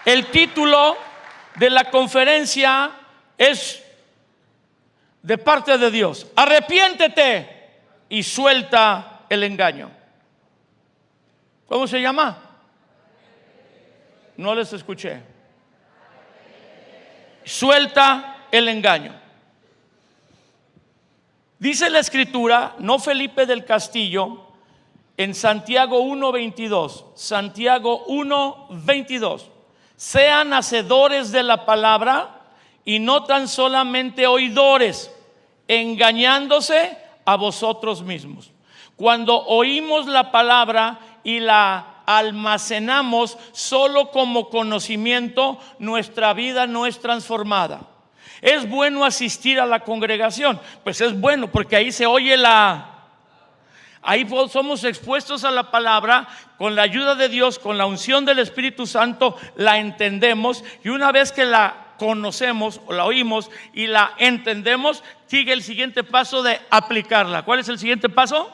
El título de la conferencia es de parte de Dios: arrepiéntete y suelta el engaño. ¿Cómo se llama? No les escuché. Suelta el engaño. Dice la Escritura, no Felipe del Castillo, en Santiago 1:22. Santiago 1:22. Sean hacedores de la palabra y no tan solamente oidores, engañándose a vosotros mismos. Cuando oímos la palabra y la almacenamos solo como conocimiento, nuestra vida no es transformada. ¿Es bueno asistir a la congregación? Pues es bueno, porque ahí se oye ahí somos expuestos a la palabra, con la ayuda de Dios, con la unción del Espíritu Santo, la entendemos, y una vez que la conocemos o la oímos y la entendemos, sigue el siguiente paso de aplicarla. ¿Cuál es el siguiente paso?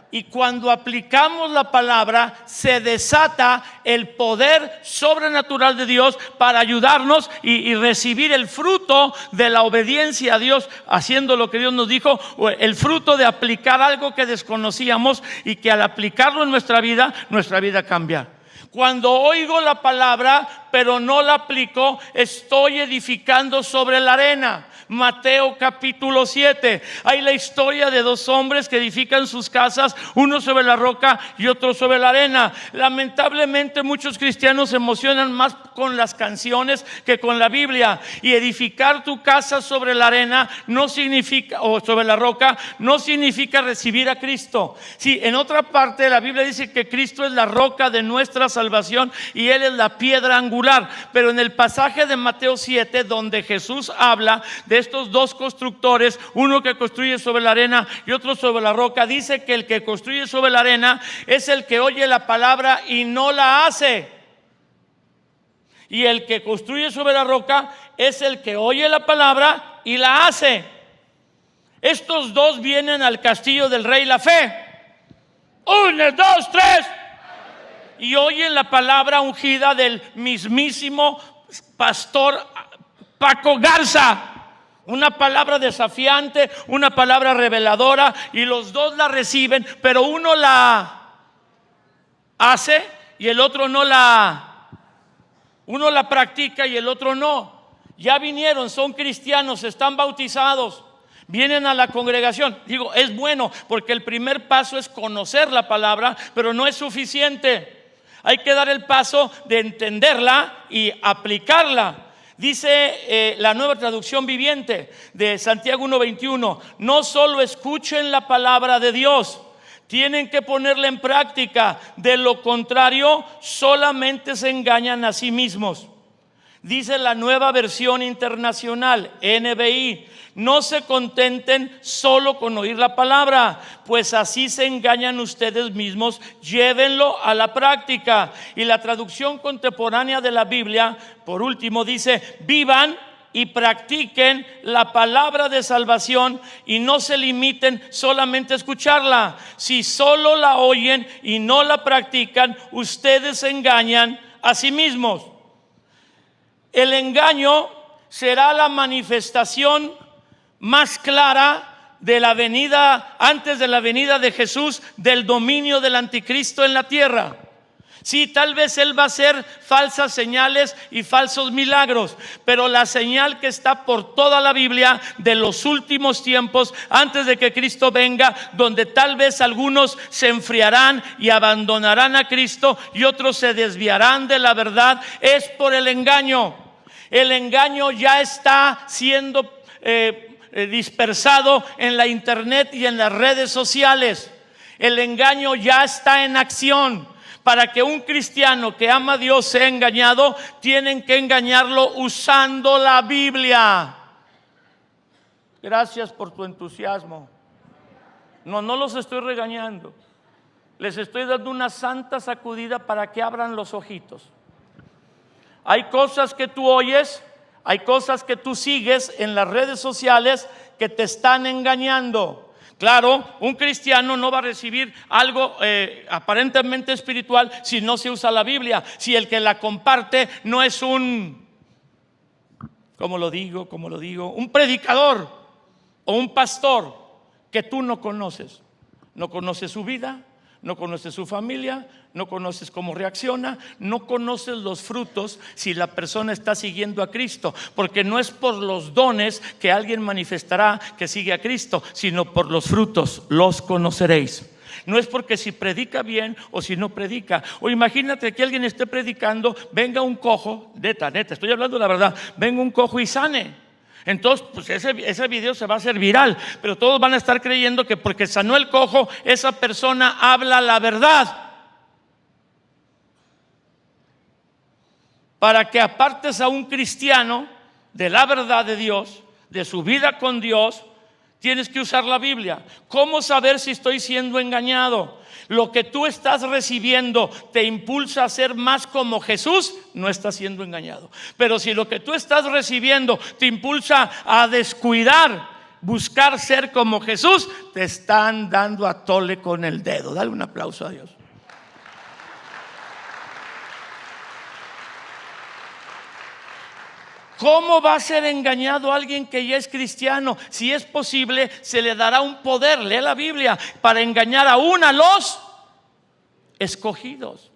Y cuando aplicamos la palabra, se desata el poder sobrenatural de Dios para ayudarnos y recibir el fruto de la obediencia a Dios, haciendo lo que Dios nos dijo, el fruto de aplicar algo que desconocíamos, y que al aplicarlo en nuestra vida cambia. Cuando oigo la palabra pero no la aplico, estoy edificando sobre la arena. Mateo capítulo 7. Hay la historia de dos hombres que edifican sus casas, uno sobre la roca y otro sobre la arena. Lamentablemente muchos cristianos se emocionan más con las canciones que con la Biblia. Y edificar tu casa sobre la arena no significa, o sobre la roca, no significa recibir a Cristo. Sí, en otra parte la Biblia dice que Cristo es la roca de nuestra salvación y Él es la piedra angular. Pero en el pasaje de Mateo 7, donde Jesús habla de estos dos constructores, uno que construye sobre la arena y otro sobre la roca, dice que el que construye sobre la arena es el que oye la palabra y no la hace, y el que construye sobre la roca es el que oye la palabra y la hace. Estos dos vienen al castillo del rey la fe. 1, 2, 3. Y oyen la palabra ungida del mismísimo pastor Paco Garza. Una palabra desafiante, una palabra reveladora, y los dos la reciben, pero uno la hace y el otro no uno la practica y el otro no. Ya vinieron, son cristianos, están bautizados, vienen a la congregación. Digo, es bueno, porque el primer paso es conocer la palabra, pero no es suficiente. Hay que dar el paso de entenderla y aplicarla. Dice la Nueva Traducción Viviente de Santiago 1:21: no solo escuchen la palabra de Dios, tienen que ponerla en práctica. De lo contrario, solamente se engañan a sí mismos. Dice la Nueva Versión Internacional, NBI: no se contenten solo con oír la palabra, pues así se engañan ustedes mismos, llévenlo a la práctica. Y la traducción contemporánea de la Biblia, por último, dice: vivan y practiquen la palabra de salvación y no se limiten solamente a escucharla. Si solo la oyen y no la practican, ustedes se engañan a sí mismos. El engaño será la manifestación más clara de la venida, antes de la venida de Jesús, del dominio del anticristo en la tierra. Sí, tal vez él va a hacer falsas señales y falsos milagros, pero la señal que está por toda la Biblia de los últimos tiempos, antes de que Cristo venga, donde tal vez algunos se enfriarán y abandonarán a Cristo y otros se desviarán de la verdad, es por el engaño. El engaño ya está siendo dispersado en la internet y en las redes sociales. El engaño ya está en acción. Para que un cristiano que ama a Dios sea engañado, tienen que engañarlo usando la Biblia. Gracias por tu entusiasmo. No los estoy regañando. Les estoy dando una santa sacudida para que abran los ojitos. Hay cosas que tú oyes, hay cosas que tú sigues en las redes sociales que te están engañando. Claro, un cristiano no va a recibir algo aparentemente espiritual si no se usa la Biblia, si el que la comparte no es un, ¿cómo lo digo? Un predicador o un pastor que tú no conoces. No conoces su vida, no conoces su familia, no conoces cómo reacciona, no conoces los frutos si la persona está siguiendo a Cristo, porque no es por los dones que alguien manifestará que sigue a Cristo, sino por los frutos los conoceréis. No es porque si predica bien o si no predica. O imagínate que alguien esté predicando, venga un cojo, neta, estoy hablando la verdad, venga un cojo y sane. Entonces, pues ese video se va a hacer viral, pero todos van a estar creyendo que porque sanó el cojo, esa persona habla la verdad. Para que apartes a un cristiano de la verdad de Dios, de su vida con Dios, tienes que usar la Biblia. ¿Cómo saber si estoy siendo engañado? Lo que tú estás recibiendo te impulsa a ser más como Jesús, no estás siendo engañado. Pero si lo que tú estás recibiendo te impulsa a descuidar, buscar ser como Jesús, te están dando a tole con el dedo. Dale un aplauso a Dios. ¿Cómo va a ser engañado alguien que ya es cristiano? Si es posible, se le dará un poder, lee la Biblia, para engañar aún a los escogidos.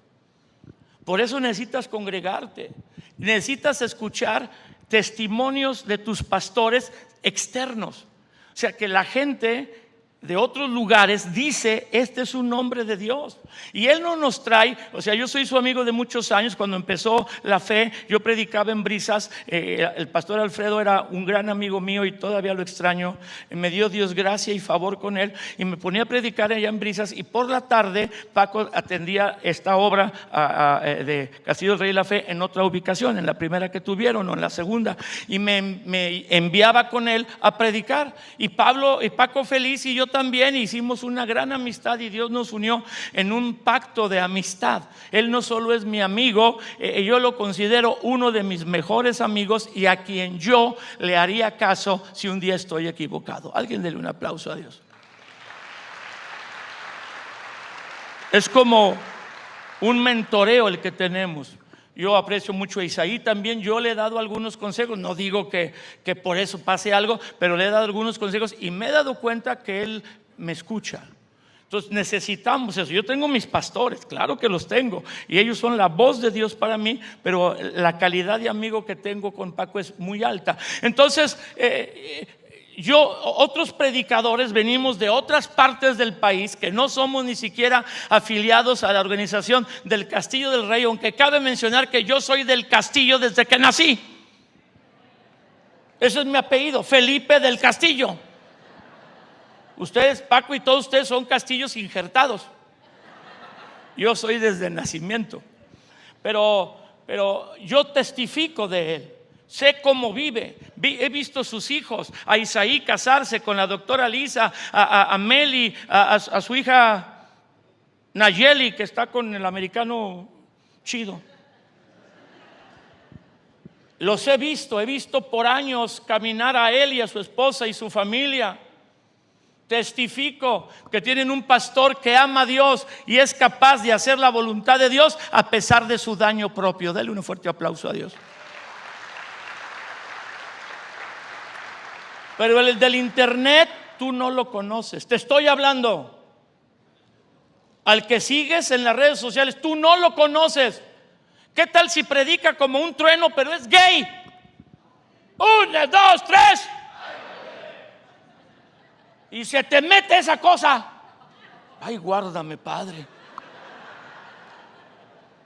Por eso necesitas congregarte, necesitas escuchar testimonios de tus pastores externos. O sea, que la gente de otros lugares dice: este es un hombre de Dios. Y él no nos trae, o sea, yo soy su amigo de muchos años. Cuando empezó la fe, yo predicaba en Brisas. El pastor Alfredo era un gran amigo mío y todavía lo extraño. Me dio Dios gracia y favor con él y me ponía a predicar allá en Brisas. Y por la tarde Paco atendía esta obra de Castillo del Rey y la Fe en otra ubicación, en la primera que tuvieron o en la segunda, y me enviaba con él a predicar. Y Paco feliz y yo también hicimos una gran amistad, y Dios nos unió en un pacto de amistad. Él no solo es mi amigo, yo lo considero uno de mis mejores amigos y a quien yo le haría caso si un día estoy equivocado. Alguien dele un aplauso a Dios. Es como un mentoreo el que tenemos. Yo aprecio mucho a Isaí también. Yo le he dado algunos consejos. No digo que por eso pase algo, pero le he dado algunos consejos y me he dado cuenta que él me escucha. Entonces necesitamos eso. Yo tengo mis pastores, claro que los tengo, y ellos son la voz de Dios para mí, pero la calidad de amigo que tengo con Paco es muy alta. Entonces otros predicadores venimos de otras partes del país que no somos ni siquiera afiliados a la organización del Castillo del Rey, aunque cabe mencionar que yo soy del Castillo desde que nací. Ese es mi apellido, Felipe del Castillo. Ustedes, Paco y todos ustedes, son castillos injertados. Yo soy desde el nacimiento. Pero yo testifico de él. Sé cómo vive. He visto sus hijos, a Isaí casarse con la doctora Lisa, a Meli, a su hija Nayeli, que está con el americano chido. Los he visto por años caminar a él y a su esposa y su familia. Testifico que tienen un pastor que ama a Dios y es capaz de hacer la voluntad de Dios a pesar de su daño propio. Dale un fuerte aplauso a Dios. Pero el del internet tú no lo conoces. Te estoy hablando al que sigues en las redes sociales, tú no lo conoces. ¿Qué tal si predica como un trueno pero es gay? 1, 2, 3. Y se te mete esa cosa. Ay, guárdame, Padre.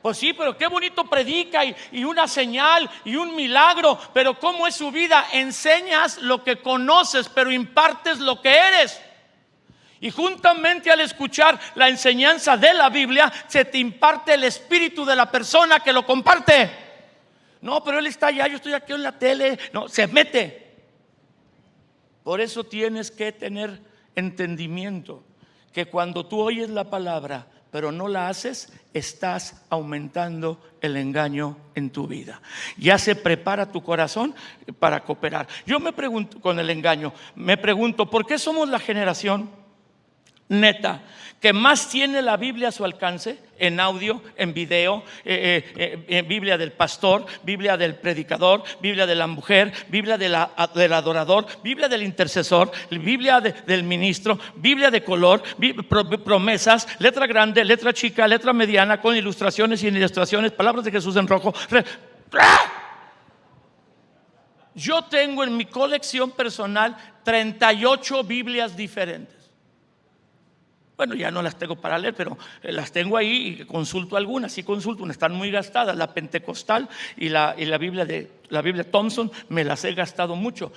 Pues sí, pero qué bonito predica y una señal y un milagro. Pero ¿cómo es su vida? Enseñas lo que conoces, pero impartes lo que eres. Y juntamente al escuchar la enseñanza de la Biblia, se te imparte el espíritu de la persona que lo comparte. No, pero él está allá, yo estoy aquí en la tele. No, se mete. Por eso tienes que tener entendimiento que cuando tú oyes la palabra pero no la haces, estás aumentando el engaño en tu vida. Ya se prepara tu corazón para cooperar. Yo me pregunto, con el engaño, me pregunto, ¿por qué somos la generación neta, que más tiene la Biblia a su alcance, en audio, en video, Biblia del pastor, Biblia del predicador, Biblia de la mujer, Biblia del adorador, Biblia del intercesor, Biblia del ministro, Biblia de color, promesas, letra grande, letra chica, letra mediana, con ilustraciones, sin ilustraciones, palabras de Jesús en rojo. Yo tengo en mi colección personal 38 Biblias diferentes. Bueno, ya no las tengo para leer, pero las tengo ahí y consulto algunas. Sí consulto, unas están muy gastadas, la pentecostal y la Biblia Thompson, me las he gastado mucho.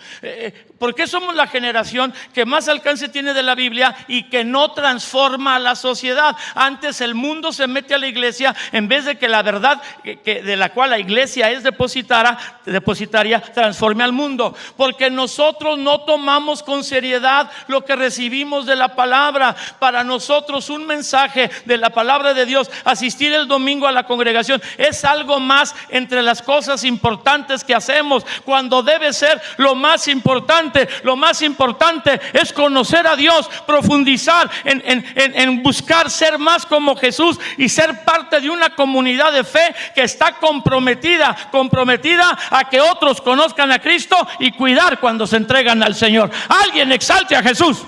¿Por qué somos la generación que más alcance tiene de la Biblia y que no transforma a la sociedad? Antes el mundo se mete a la iglesia en vez de que la verdad de la cual la iglesia es depositaria transforme al mundo. Porque nosotros no tomamos con seriedad lo que recibimos de la palabra. Para nosotros un mensaje de la palabra de Dios, asistir el domingo a la congregación, es algo más entre las cosas importantes que hacemos, cuando debe ser lo más importante. Lo más importante es conocer a Dios, profundizar en buscar ser más como Jesús y ser parte de una comunidad de fe que está comprometida a que otros conozcan a Cristo y cuidar cuando se entregan al Señor. Alguien exalte a Jesús.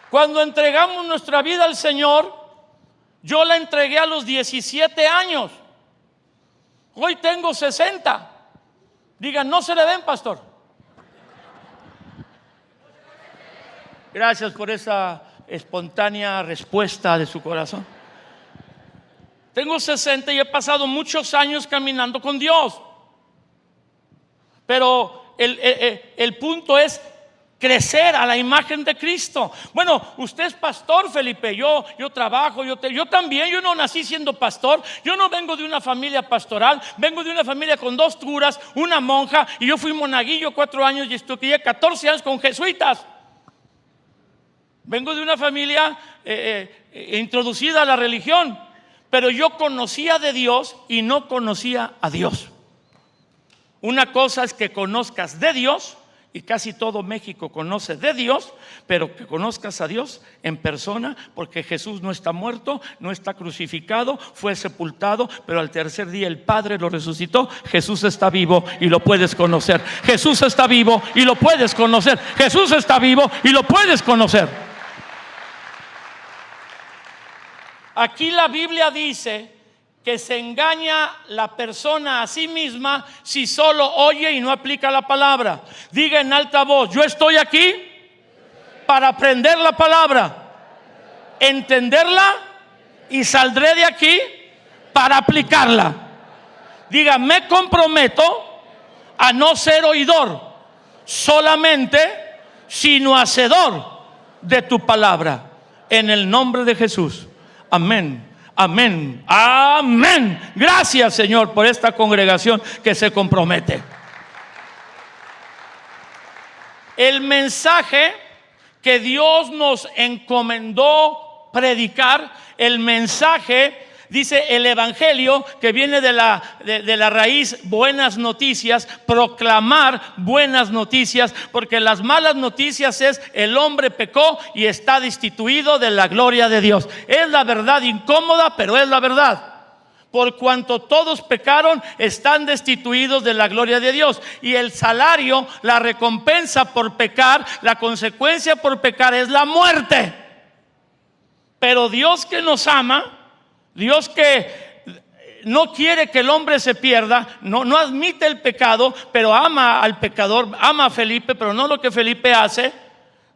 Cuando entregamos nuestra vida al Señor, yo la entregué a los 17 años. Hoy tengo 60. Digan, no se le ven, pastor. Gracias por esa espontánea respuesta de su corazón. Tengo 60 y he pasado muchos años caminando con Dios. Pero el punto es crecer a la imagen de Cristo. Bueno, usted es pastor, Felipe. Yo trabajo, yo también. Yo no nací siendo pastor. Yo no vengo de una familia pastoral. Vengo de una familia con 2 curas, una monja, y yo fui monaguillo 4 años y estudié 14 años con jesuitas. Vengo de una familia introducida a la religión, pero yo conocía de Dios y no conocía a Dios. Una cosa es que conozcas de Dios, y casi todo México conoce de Dios, pero que conozcas a Dios en persona, porque Jesús no está muerto, no está crucificado, fue sepultado, pero al tercer día el Padre lo resucitó. Jesús está vivo y lo puedes conocer. Jesús está vivo y lo puedes conocer. Jesús está vivo y lo puedes conocer. Aquí la Biblia dice que se engaña la persona a sí misma si solo oye y no aplica la palabra. Diga en alta voz: yo estoy aquí para aprender la palabra, entenderla, y saldré de aquí para aplicarla. Diga: me comprometo a no ser oidor solamente, sino hacedor de tu palabra, en el nombre de Jesús. Amén. Amén, amén. Gracias, Señor, por esta congregación que se compromete. El mensaje que Dios nos encomendó predicar, el mensaje, dice el evangelio, que viene de la raíz buenas noticias, proclamar buenas noticias, porque las malas noticias es: el hombre pecó y está destituido de la gloria de Dios. Es la verdad incómoda, pero es la verdad. Por cuanto todos pecaron, están destituidos de la gloria de Dios. Y el salario, la recompensa por pecar, la consecuencia por pecar es la muerte. Pero Dios, que nos ama, Dios que no quiere que el hombre se pierda, no admite el pecado, pero ama al pecador, ama a Felipe, pero no lo que Felipe hace.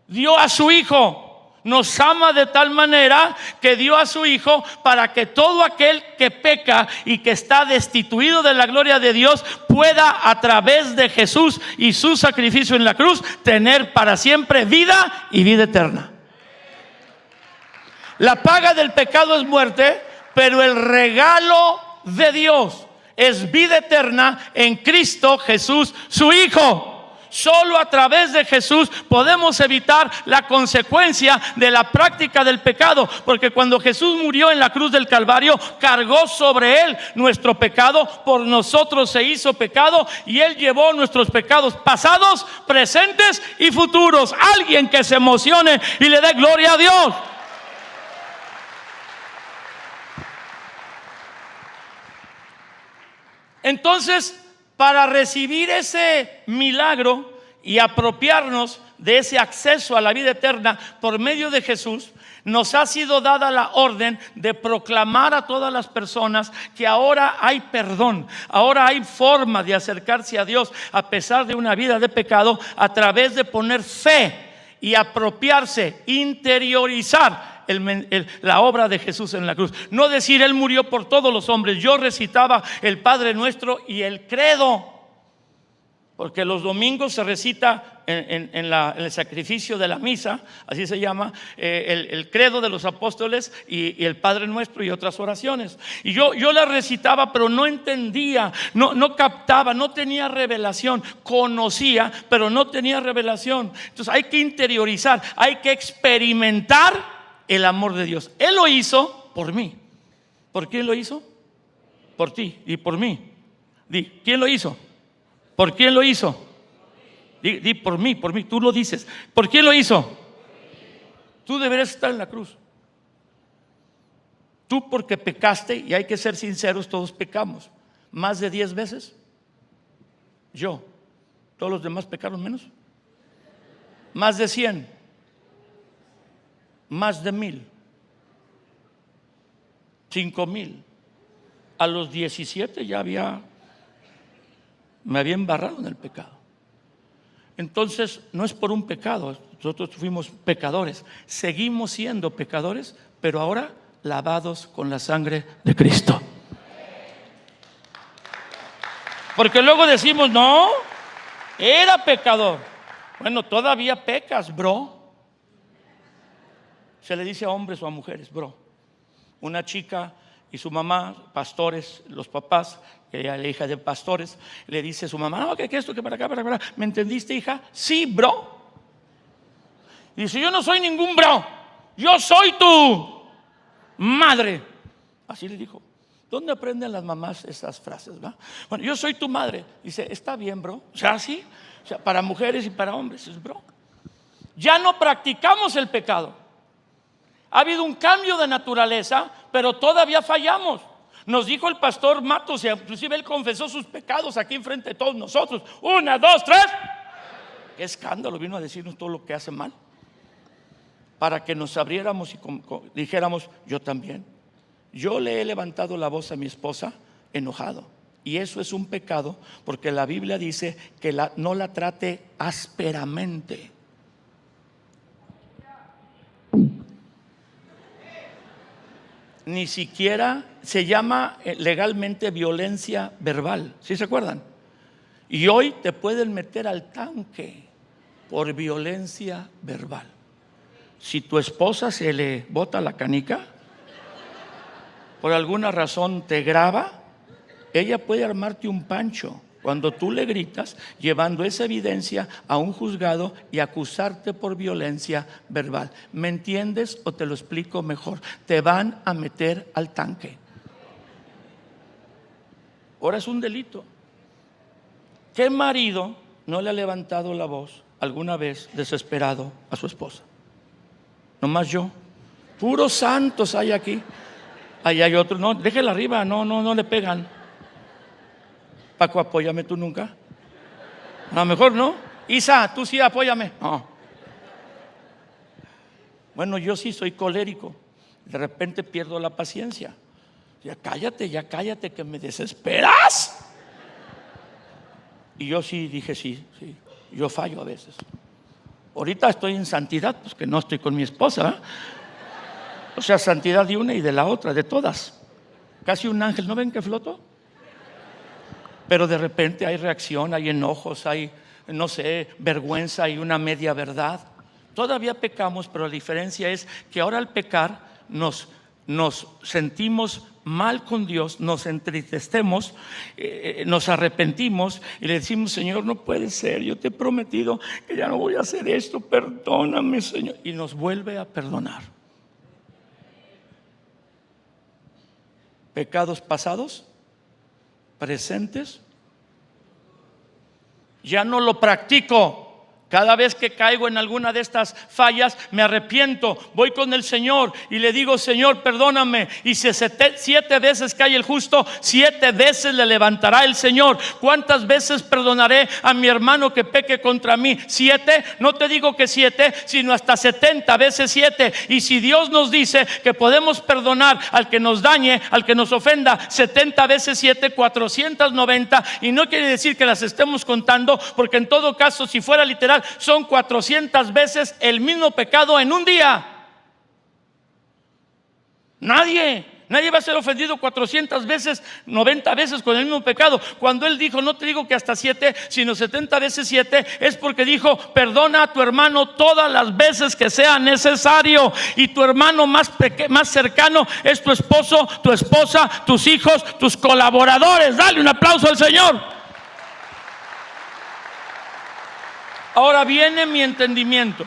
Dio a su Hijo. Nos ama de tal manera que dio a su Hijo para que todo aquel que peca y que está destituido de la gloria de Dios pueda, a través de Jesús y su sacrificio en la cruz, tener para siempre vida y vida eterna. La paga del pecado es muerte, pero el regalo de Dios es vida eterna en Cristo Jesús, su Hijo. Solo a través de Jesús podemos evitar la consecuencia de la práctica del pecado, porque cuando Jesús murió en la cruz del Calvario, cargó sobre él nuestro pecado, por nosotros se hizo pecado y él llevó nuestros pecados pasados, presentes y futuros. Alguien que se emocione y le dé gloria a Dios. Entonces, para recibir ese milagro y apropiarnos de ese acceso a la vida eterna por medio de Jesús, nos ha sido dada la orden de proclamar a todas las personas que ahora hay perdón, ahora hay forma de acercarse a Dios a pesar de una vida de pecado, a través de poner fe y apropiarse, interiorizar la obra de Jesús en la cruz. No decir Él murió por todos los hombres. Yo recitaba el Padre Nuestro y el credo, porque los domingos se recita en el sacrificio de la misa, así se llama, el credo de los apóstoles y el Padre Nuestro y otras oraciones. Y yo la recitaba, pero no entendía, no captaba, no tenía revelación. Conocía, pero no tenía revelación. Entonces hay que interiorizar, hay que experimentar el amor de Dios. Él lo hizo por mí. ¿Por quién lo hizo? Por ti y por mí. Di, ¿quién lo hizo? ¿Por quién lo hizo? Di por mí, tú lo dices. ¿Por quién lo hizo? Tú deberías estar en la cruz. Tú porque pecaste, y hay que ser sinceros, todos pecamos. Más de 10 veces. Yo. ¿Todos los demás pecaron menos? Más de 100. Más de 1000. 5000. A los 17 ya me había embarrado en el pecado. Entonces no es por un pecado. Nosotros fuimos pecadores, seguimos siendo pecadores, pero ahora lavados con la sangre de Cristo. Porque luego decimos, no, era pecador. Bueno, todavía pecas, bro. Se le dice a hombres o a mujeres, bro. Una chica y su mamá, pastores, los papás, ella, la hija de pastores, le dice a su mamá, no, que esto, que para acá, para acá. ¿Me entendiste, hija? Sí, bro. Y dice, yo no soy ningún bro, yo soy tu madre. Así le dijo. ¿Dónde aprenden las mamás esas frases, va? Bueno, yo soy tu madre. Dice, está bien, bro. O sea, sí, o sea, para mujeres y para hombres es bro. Ya no practicamos el pecado. Ha habido un cambio de naturaleza, pero todavía fallamos. Nos dijo el pastor Matos, inclusive él confesó sus pecados aquí enfrente de todos nosotros. 1, 2, 3. Qué escándalo, vino a decirnos todo lo que hace mal, para que nos abriéramos y dijéramos, yo también. Yo le he levantado la voz a mi esposa enojado, y eso es un pecado, porque la Biblia dice que no la trate ásperamente. Ni siquiera se llama legalmente violencia verbal. ¿Sí se acuerdan? Y hoy te pueden meter al tanque por violencia verbal. Si tu esposa se le bota la canica, por alguna razón te graba, ella puede armarte un pancho cuando tú le gritas, llevando esa evidencia a un juzgado y acusarte por violencia verbal. ¿Me entiendes o te lo explico mejor? Te van a meter al tanque. Ahora es un delito. ¿Qué marido no le ha levantado la voz alguna vez desesperado a su esposa? Nomás yo. Puros santos hay aquí. Ahí hay otros. No, déjela arriba, no le pegan. Paco, apóyame, tú nunca. A lo mejor no. Isa, tú sí, apóyame. No. Bueno, yo sí soy colérico. De repente pierdo la paciencia. Ya cállate, que me desesperas. Y yo sí dije, sí, yo fallo a veces. Ahorita estoy en santidad, pues que no estoy con mi esposa, ¿eh? O sea, santidad de una y de la otra, de todas. Casi un ángel, ¿no ven que floto? Pero de repente hay reacción, hay enojos, hay, no sé, vergüenza, hay una media verdad. Todavía pecamos, pero la diferencia es que ahora al pecar nos nos sentimos mal con Dios, nos entristecemos, nos arrepentimos y le decimos: Señor, no puede ser, yo te he prometido que ya no voy a hacer esto, perdóname, Señor. Y nos vuelve a perdonar. Pecados pasados, presentes, ya no lo practico. Cada vez que caigo en alguna de estas fallas, me arrepiento, voy con el Señor y le digo: Señor, perdóname. Y si 7 veces cae el justo, 7 veces le levantará el Señor. ¿Cuántas veces perdonaré a mi hermano que peque contra mí? 7, no te digo que 7, sino hasta 70 veces 7. Y si Dios nos dice que podemos perdonar al que nos dañe, al que nos ofenda, 70 veces 7, 490. Y no quiere decir que las estemos contando, porque en todo caso, si fuera literal, son 400 veces el mismo pecado en un día. Nadie va a ser ofendido 400 veces, 90 veces con el mismo pecado. Cuando Él dijo: no te digo que hasta 7, sino 70 veces 7, es porque dijo: perdona a tu hermano todas las veces que sea necesario. Y tu hermano más cercano es tu esposo, tu esposa, tus hijos, tus colaboradores. Dale un aplauso al Señor. Ahora viene mi entendimiento.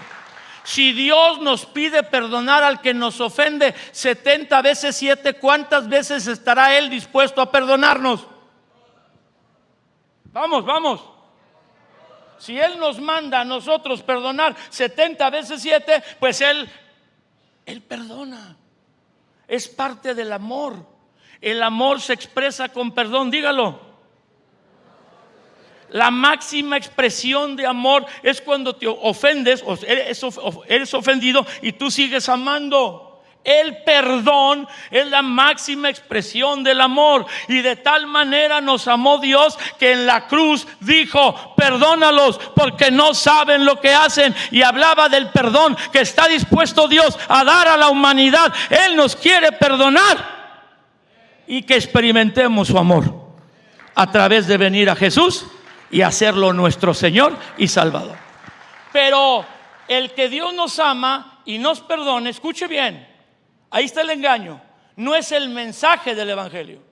Si Dios nos pide perdonar al que nos ofende 70 veces 7, ¿cuántas veces estará Él dispuesto a perdonarnos? Vamos. Si Él nos manda a nosotros perdonar 70 veces 7, pues Él perdona. Es parte del amor. El amor se expresa con perdón, dígalo. La máxima expresión de amor es cuando te ofendes o eres ofendido y tú sigues amando. El perdón es la máxima expresión del amor. Y de tal manera nos amó Dios que en la cruz dijo: perdónalos porque no saben lo que hacen. Y hablaba del perdón que está dispuesto Dios a dar a la humanidad. Él nos quiere perdonar y que experimentemos su amor a través de venir a Jesús y hacerlo nuestro Señor y Salvador. Pero el que Dios nos ama y nos perdone, escuche bien, ahí está el engaño, no es el mensaje del Evangelio.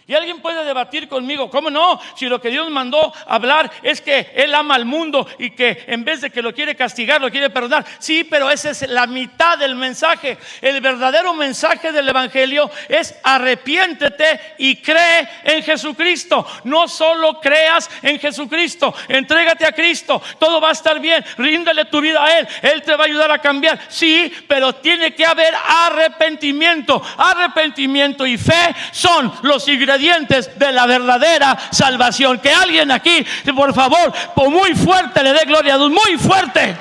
Y alguien puede debatir conmigo: ¿cómo no? Si lo que Dios mandó hablar es que Él ama al mundo y que en vez de que lo quiere castigar, lo quiere perdonar. Sí, pero esa es la mitad del mensaje. El verdadero mensaje del Evangelio es: arrepiéntete y cree en Jesucristo. No solo creas en Jesucristo, entrégate a Cristo, todo va a estar bien, ríndele tu vida a Él, Él te va a ayudar a cambiar. Sí, pero tiene que haber arrepentimiento. Arrepentimiento y fe son los ingredientes de la verdadera salvación. Que alguien aquí, por favor, muy fuerte le dé gloria a Dios, muy fuerte.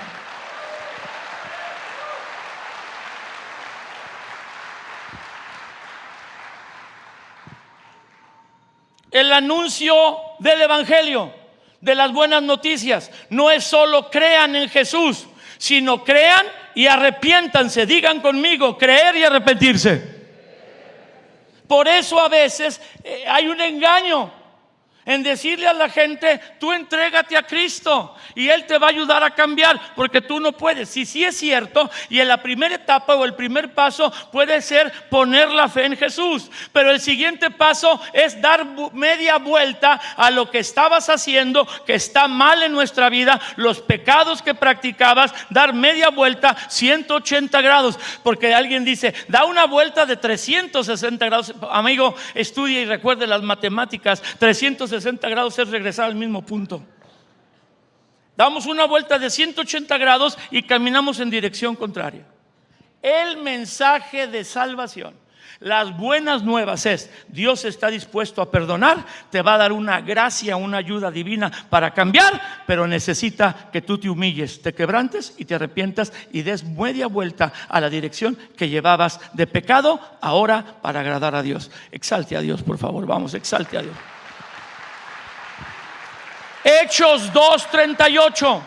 El anuncio del Evangelio, de las buenas noticias, no es solo crean en Jesús, sino crean y arrepiéntanse. Digan conmigo: creer y arrepentirse. Por eso a veces hay un engaño en decirle a la gente: tú entrégate a Cristo y Él te va a ayudar a cambiar, porque tú no puedes. Sí es cierto, y en la primera etapa o el primer paso puede ser poner la fe en Jesús, pero el siguiente paso es dar media vuelta a lo que estabas haciendo, que está mal en nuestra vida, los pecados que practicabas, dar media vuelta 180 grados, porque alguien dice: da una vuelta de 360 grados. Amigo, estudia y recuerde las matemáticas. 360 grados es regresar al mismo punto. Damos una vuelta de 180 grados y caminamos en dirección contraria. El mensaje de salvación, las buenas nuevas es: Dios está dispuesto a perdonar, te va a dar una gracia, una ayuda divina para cambiar, pero necesita que tú te humilles, te quebrantes y te arrepientas y des media vuelta a la dirección que llevabas de pecado ahora para agradar a Dios. Exalte a Dios, por favor, vamos, exalte a Dios. Hechos 2:38.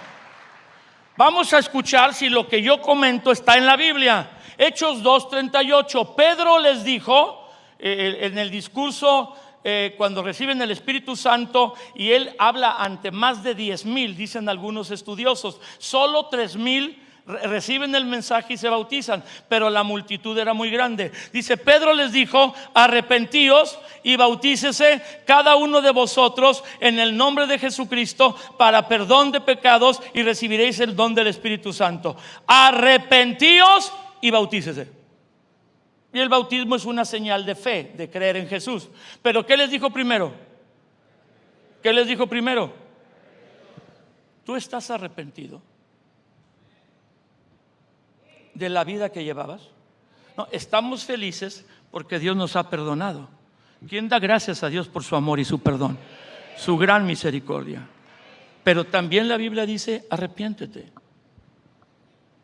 Vamos a escuchar si lo que yo comento está en la Biblia. Hechos 2:38. Pedro les dijo en el discurso cuando reciben el Espíritu Santo, y él habla ante más de 10,000, dicen algunos estudiosos. Solo 3,000 reciben el mensaje y se bautizan, pero la multitud era muy grande. Dice, Pedro les dijo, arrepentíos y bautícese cada uno de vosotros en el nombre de Jesucristo para perdón de pecados y recibiréis el don del Espíritu Santo. Arrepentíos y bautícese. Y el bautismo es una señal de fe, de creer en Jesús. Pero ¿qué les dijo primero? ¿Qué les dijo primero? ¿Tú estás arrepentido de la vida que llevabas? No, estamos felices porque Dios nos ha perdonado. ¿Quién da gracias a Dios por su amor y su perdón? Su gran misericordia. Pero también la Biblia dice, arrepiéntete.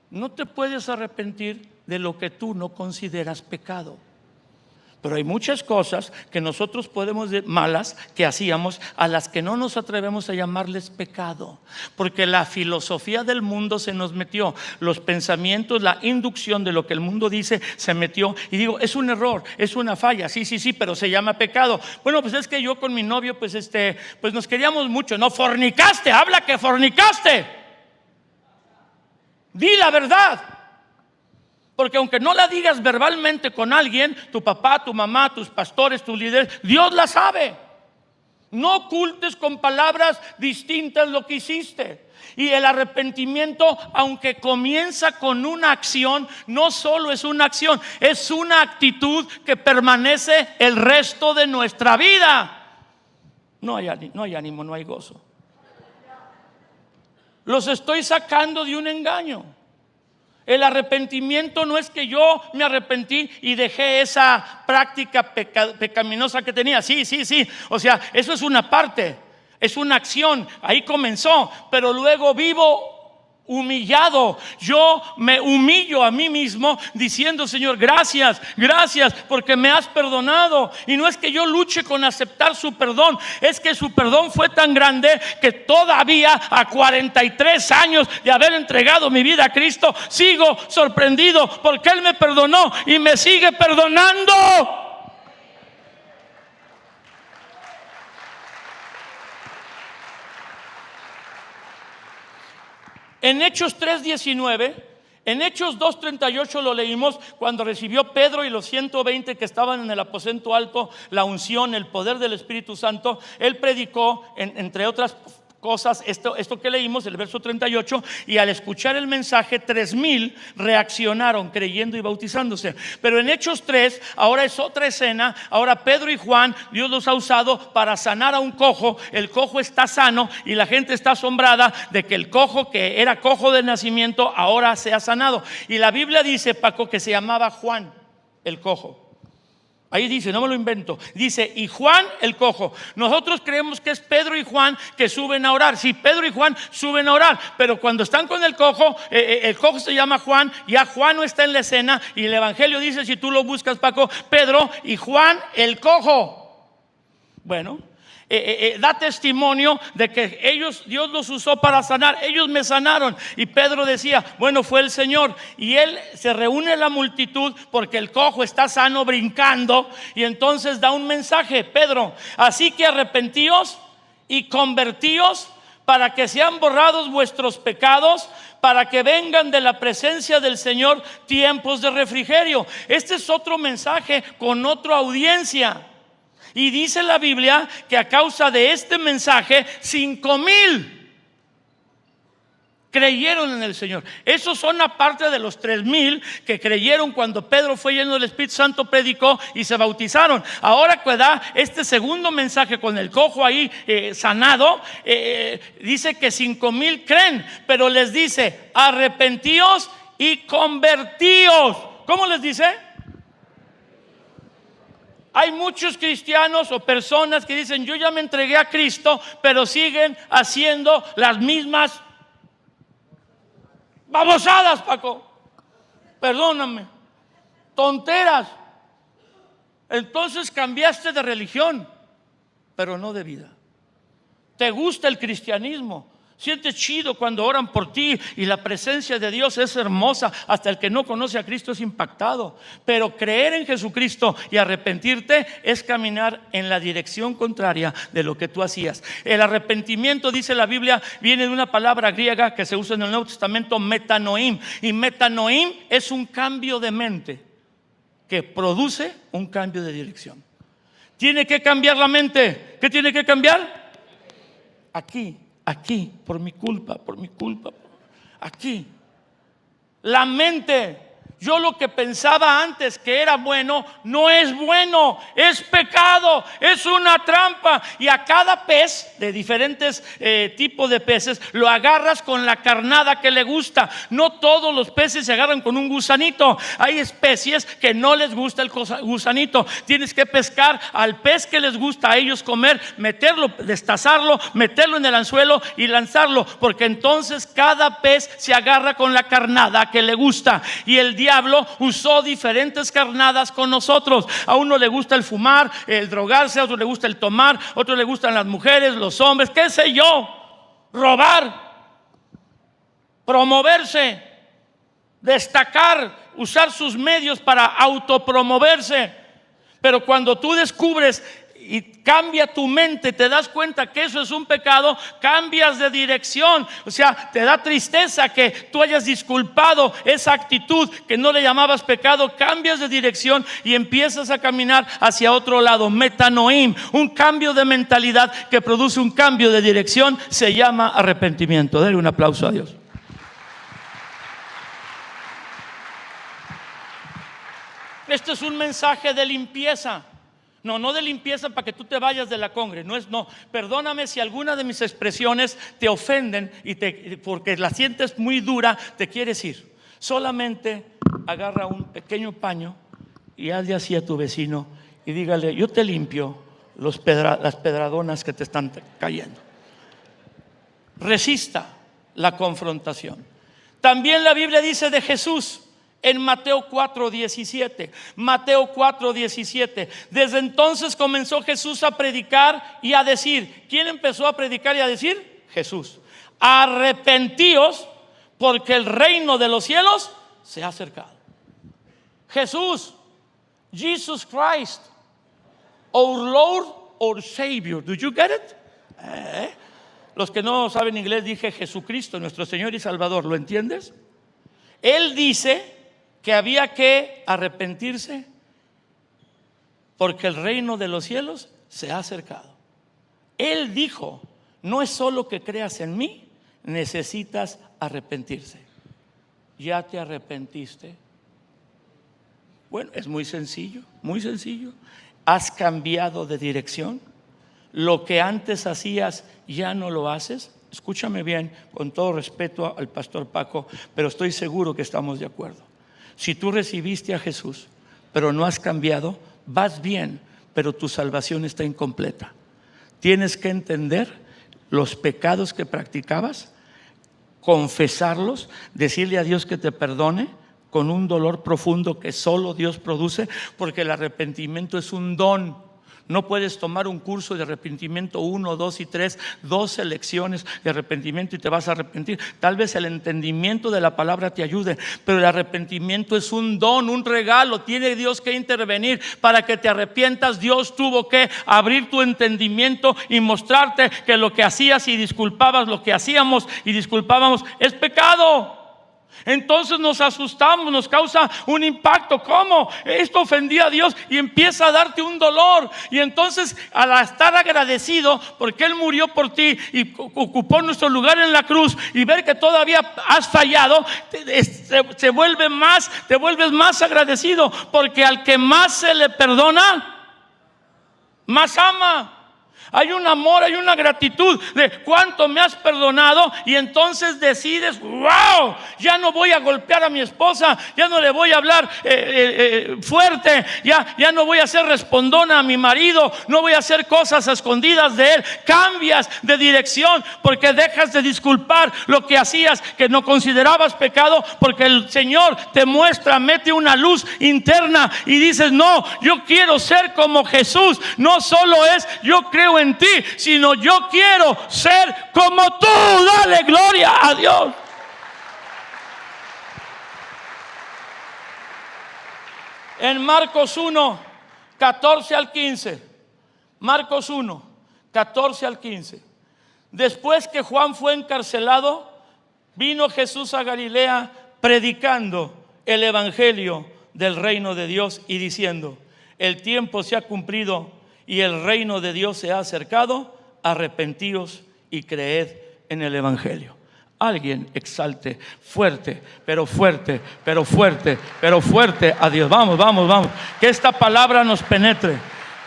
No te puedes arrepentir de lo que tú no consideras pecado. Pero hay muchas cosas que nosotros podemos decir malas que hacíamos, a las que no nos atrevemos a llamarles pecado, porque la filosofía del mundo se nos metió, los pensamientos, la inducción de lo que el mundo dice se metió. Y digo, es un error, es una falla, sí, pero se llama pecado. Bueno, pues es que yo con mi novio pues nos queríamos mucho. No, fornicaste, habla que fornicaste. Di la verdad. Porque aunque no la digas verbalmente con alguien, tu papá, tu mamá, tus pastores, tus líderes, Dios la sabe. No ocultes con palabras distintas lo que hiciste. Y el arrepentimiento, aunque comienza con una acción, no solo es una acción, es una actitud que permanece el resto de nuestra vida. No hay ánimo, no hay gozo. Los estoy sacando de un engaño. El arrepentimiento no es que yo me arrepentí y dejé esa práctica pecaminosa que tenía. Sí. O sea, eso es una parte, es una acción. Ahí comenzó, pero luego vivo humillado. Yo me humillo a mí mismo diciendo, Señor, gracias porque me has perdonado. Y no es que yo luche con aceptar su perdón, es que su perdón fue tan grande que todavía a 43 años de haber entregado mi vida a Cristo, sigo sorprendido porque Él me perdonó y me sigue perdonando. En Hechos 3:19, en Hechos 2:38 lo leímos cuando recibió Pedro y los 120 que estaban en el aposento alto la unción, el poder del Espíritu Santo. Él predicó, entre otras cosas, esto que leímos, el verso 38, y al escuchar el mensaje 3,000 reaccionaron creyendo y bautizándose. Pero en Hechos 3 ahora es otra escena. Ahora Pedro y Juan, Dios los ha usado para sanar a un cojo. El cojo está sano y la gente está asombrada de que el cojo, que era cojo de nacimiento, ahora se ha sanado. Y la Biblia dice, Paco, que se llamaba Juan el cojo. Ahí dice, no me lo invento. Dice, y Juan el cojo. Nosotros creemos que es Pedro y Juan que suben a orar. Sí, Pedro y Juan suben a orar, pero cuando están con el cojo se llama Juan. Ya Juan no está en la escena. Y el evangelio dice, si tú lo buscas, Paco, Pedro y Juan el cojo. Bueno, da testimonio de que Dios los usó para sanar. Ellos me sanaron. Y Pedro decía, bueno, fue el Señor. Y él se reúne la multitud porque el cojo está sano, brincando, y entonces da un mensaje, Pedro: así que arrepentíos y convertíos para que sean borrados vuestros pecados, para que vengan de la presencia del Señor tiempos de refrigerio. Este es otro mensaje con otra audiencia. Y dice la Biblia que a causa de este mensaje 5,000 creyeron en el Señor. Esos son aparte de los 3,000 que creyeron cuando Pedro fue lleno del Espíritu Santo, predicó y se bautizaron. Ahora que da este segundo mensaje con el cojo ahí sanado, dice que 5,000 creen, pero les dice, arrepentíos y convertíos. ¿Cómo les dice? Hay muchos cristianos o personas que dicen, yo ya me entregué a Cristo, pero siguen haciendo las mismas babosadas, Paco. Perdóname, tonteras. Entonces cambiaste de religión, pero no de vida. Te gusta el cristianismo, Sientes chido cuando oran por ti y la presencia de Dios es hermosa. Hasta el que no conoce a Cristo es impactado. Pero creer en Jesucristo y arrepentirte es caminar en la dirección contraria de lo que tú hacías. El arrepentimiento, dice la Biblia, viene de una palabra griega que se usa en el Nuevo Testamento, metanoim. Y metanoim es un cambio de mente que produce un cambio de dirección. Tiene que cambiar la mente. ¿Qué tiene que cambiar? Aquí, por mi culpa, aquí. La mente. Yo lo que pensaba antes que era bueno, no es bueno, es pecado, es una trampa. Y a cada pez, de diferentes tipos de peces, lo agarras con la carnada que le gusta. No todos los peces se agarran con un gusanito. Hay especies que no les gusta el gusanito. Tienes que pescar al pez que les gusta a ellos comer, meterlo, destazarlo, meterlo en el anzuelo y lanzarlo, porque entonces cada pez se agarra con la carnada que le gusta. Y el diablo usó diferentes carnadas con nosotros. A uno le gusta el fumar, el drogarse, a otro le gusta el tomar, a otro le gustan las mujeres, los hombres, qué sé yo, robar, promoverse, destacar, usar sus medios para autopromoverse. Pero cuando tú descubres y cambia tu mente, te das cuenta que eso es un pecado, cambias de dirección. O sea, te da tristeza que tú hayas disculpado esa actitud que no le llamabas pecado. Cambias de dirección y empiezas a caminar hacia otro lado. Metanoim, un cambio de mentalidad que produce un cambio de dirección, se llama arrepentimiento. Denle un aplauso a Dios. Este es un mensaje de limpieza. No de limpieza para que tú te vayas de la congre. No. Perdóname si alguna de mis expresiones te ofenden porque la sientes muy dura, te quieres ir. Solamente agarra un pequeño paño y hazle así a tu vecino y dígale: yo te limpio las pedradonas que te están cayendo. Resista la confrontación. También la Biblia dice de Jesús en Mateo 4:17. Mateo 4:17. Desde entonces comenzó Jesús a predicar y a decir. ¿Quién empezó a predicar y a decir? Jesús. Arrepentíos, porque el reino de los cielos se ha acercado. Jesús, Jesus Christ, our Lord, our Savior. Do you get it? Los que no saben inglés, dije Jesucristo, nuestro Señor y Salvador. ¿Lo entiendes? Él dice que había que arrepentirse porque el reino de los cielos se ha acercado. Él dijo: no es solo que creas en mí, necesitas arrepentirse. ¿Ya te arrepentiste? Bueno, es muy sencillo, muy sencillo. ¿Has cambiado de dirección? ¿Lo que antes hacías ya no lo haces? Escúchame bien, con todo respeto al pastor Paco, pero estoy seguro que estamos de acuerdo. Si tú recibiste a Jesús, pero no has cambiado, vas bien, pero tu salvación está incompleta. Tienes que entender los pecados que practicabas, confesarlos, decirle a Dios que te perdone con un dolor profundo que solo Dios produce, porque el arrepentimiento es un don. No puedes tomar un curso de arrepentimiento 1, 2 y 3, 2 lecciones de arrepentimiento y te vas a arrepentir. Tal vez el entendimiento de la palabra te ayude, pero el arrepentimiento es un don, un regalo. Tiene Dios que intervenir para que te arrepientas. Dios tuvo que abrir tu entendimiento y mostrarte que lo que hacías y disculpabas, lo que hacíamos y disculpábamos es pecado. Entonces nos asustamos, nos causa un impacto. ¿Cómo? Esto ofendía a Dios y empieza a darte un dolor. Y entonces, al estar agradecido porque Él murió por ti y ocupó nuestro lugar en la cruz, y ver que todavía has fallado, te vuelves más agradecido, porque al que más se le perdona, más ama. Hay un amor, hay una gratitud de cuánto me has perdonado, y entonces decides: wow, ya no voy a golpear a mi esposa, ya no le voy a hablar fuerte, ya no voy a ser respondona a mi marido, no voy a hacer cosas a escondidas de él. Cambias de dirección porque dejas de disculpar lo que hacías que no considerabas pecado, porque el Señor te muestra, mete una luz interna y dices: no, yo quiero ser como Jesús. No solo es yo creo creo en ti, sino yo quiero ser como tú. Dale gloria a Dios. En Marcos 1, 14 al 15. Marcos 1, 14 al 15. Después que Juan fue encarcelado, vino Jesús a Galilea predicando el evangelio del reino de Dios y diciendo: el tiempo se ha cumplido y el reino de Dios se ha acercado. Arrepentíos y creed en el evangelio. Alguien exalte fuerte, pero fuerte, pero fuerte, pero fuerte a Dios. Vamos, vamos, vamos. Que esta palabra nos penetre.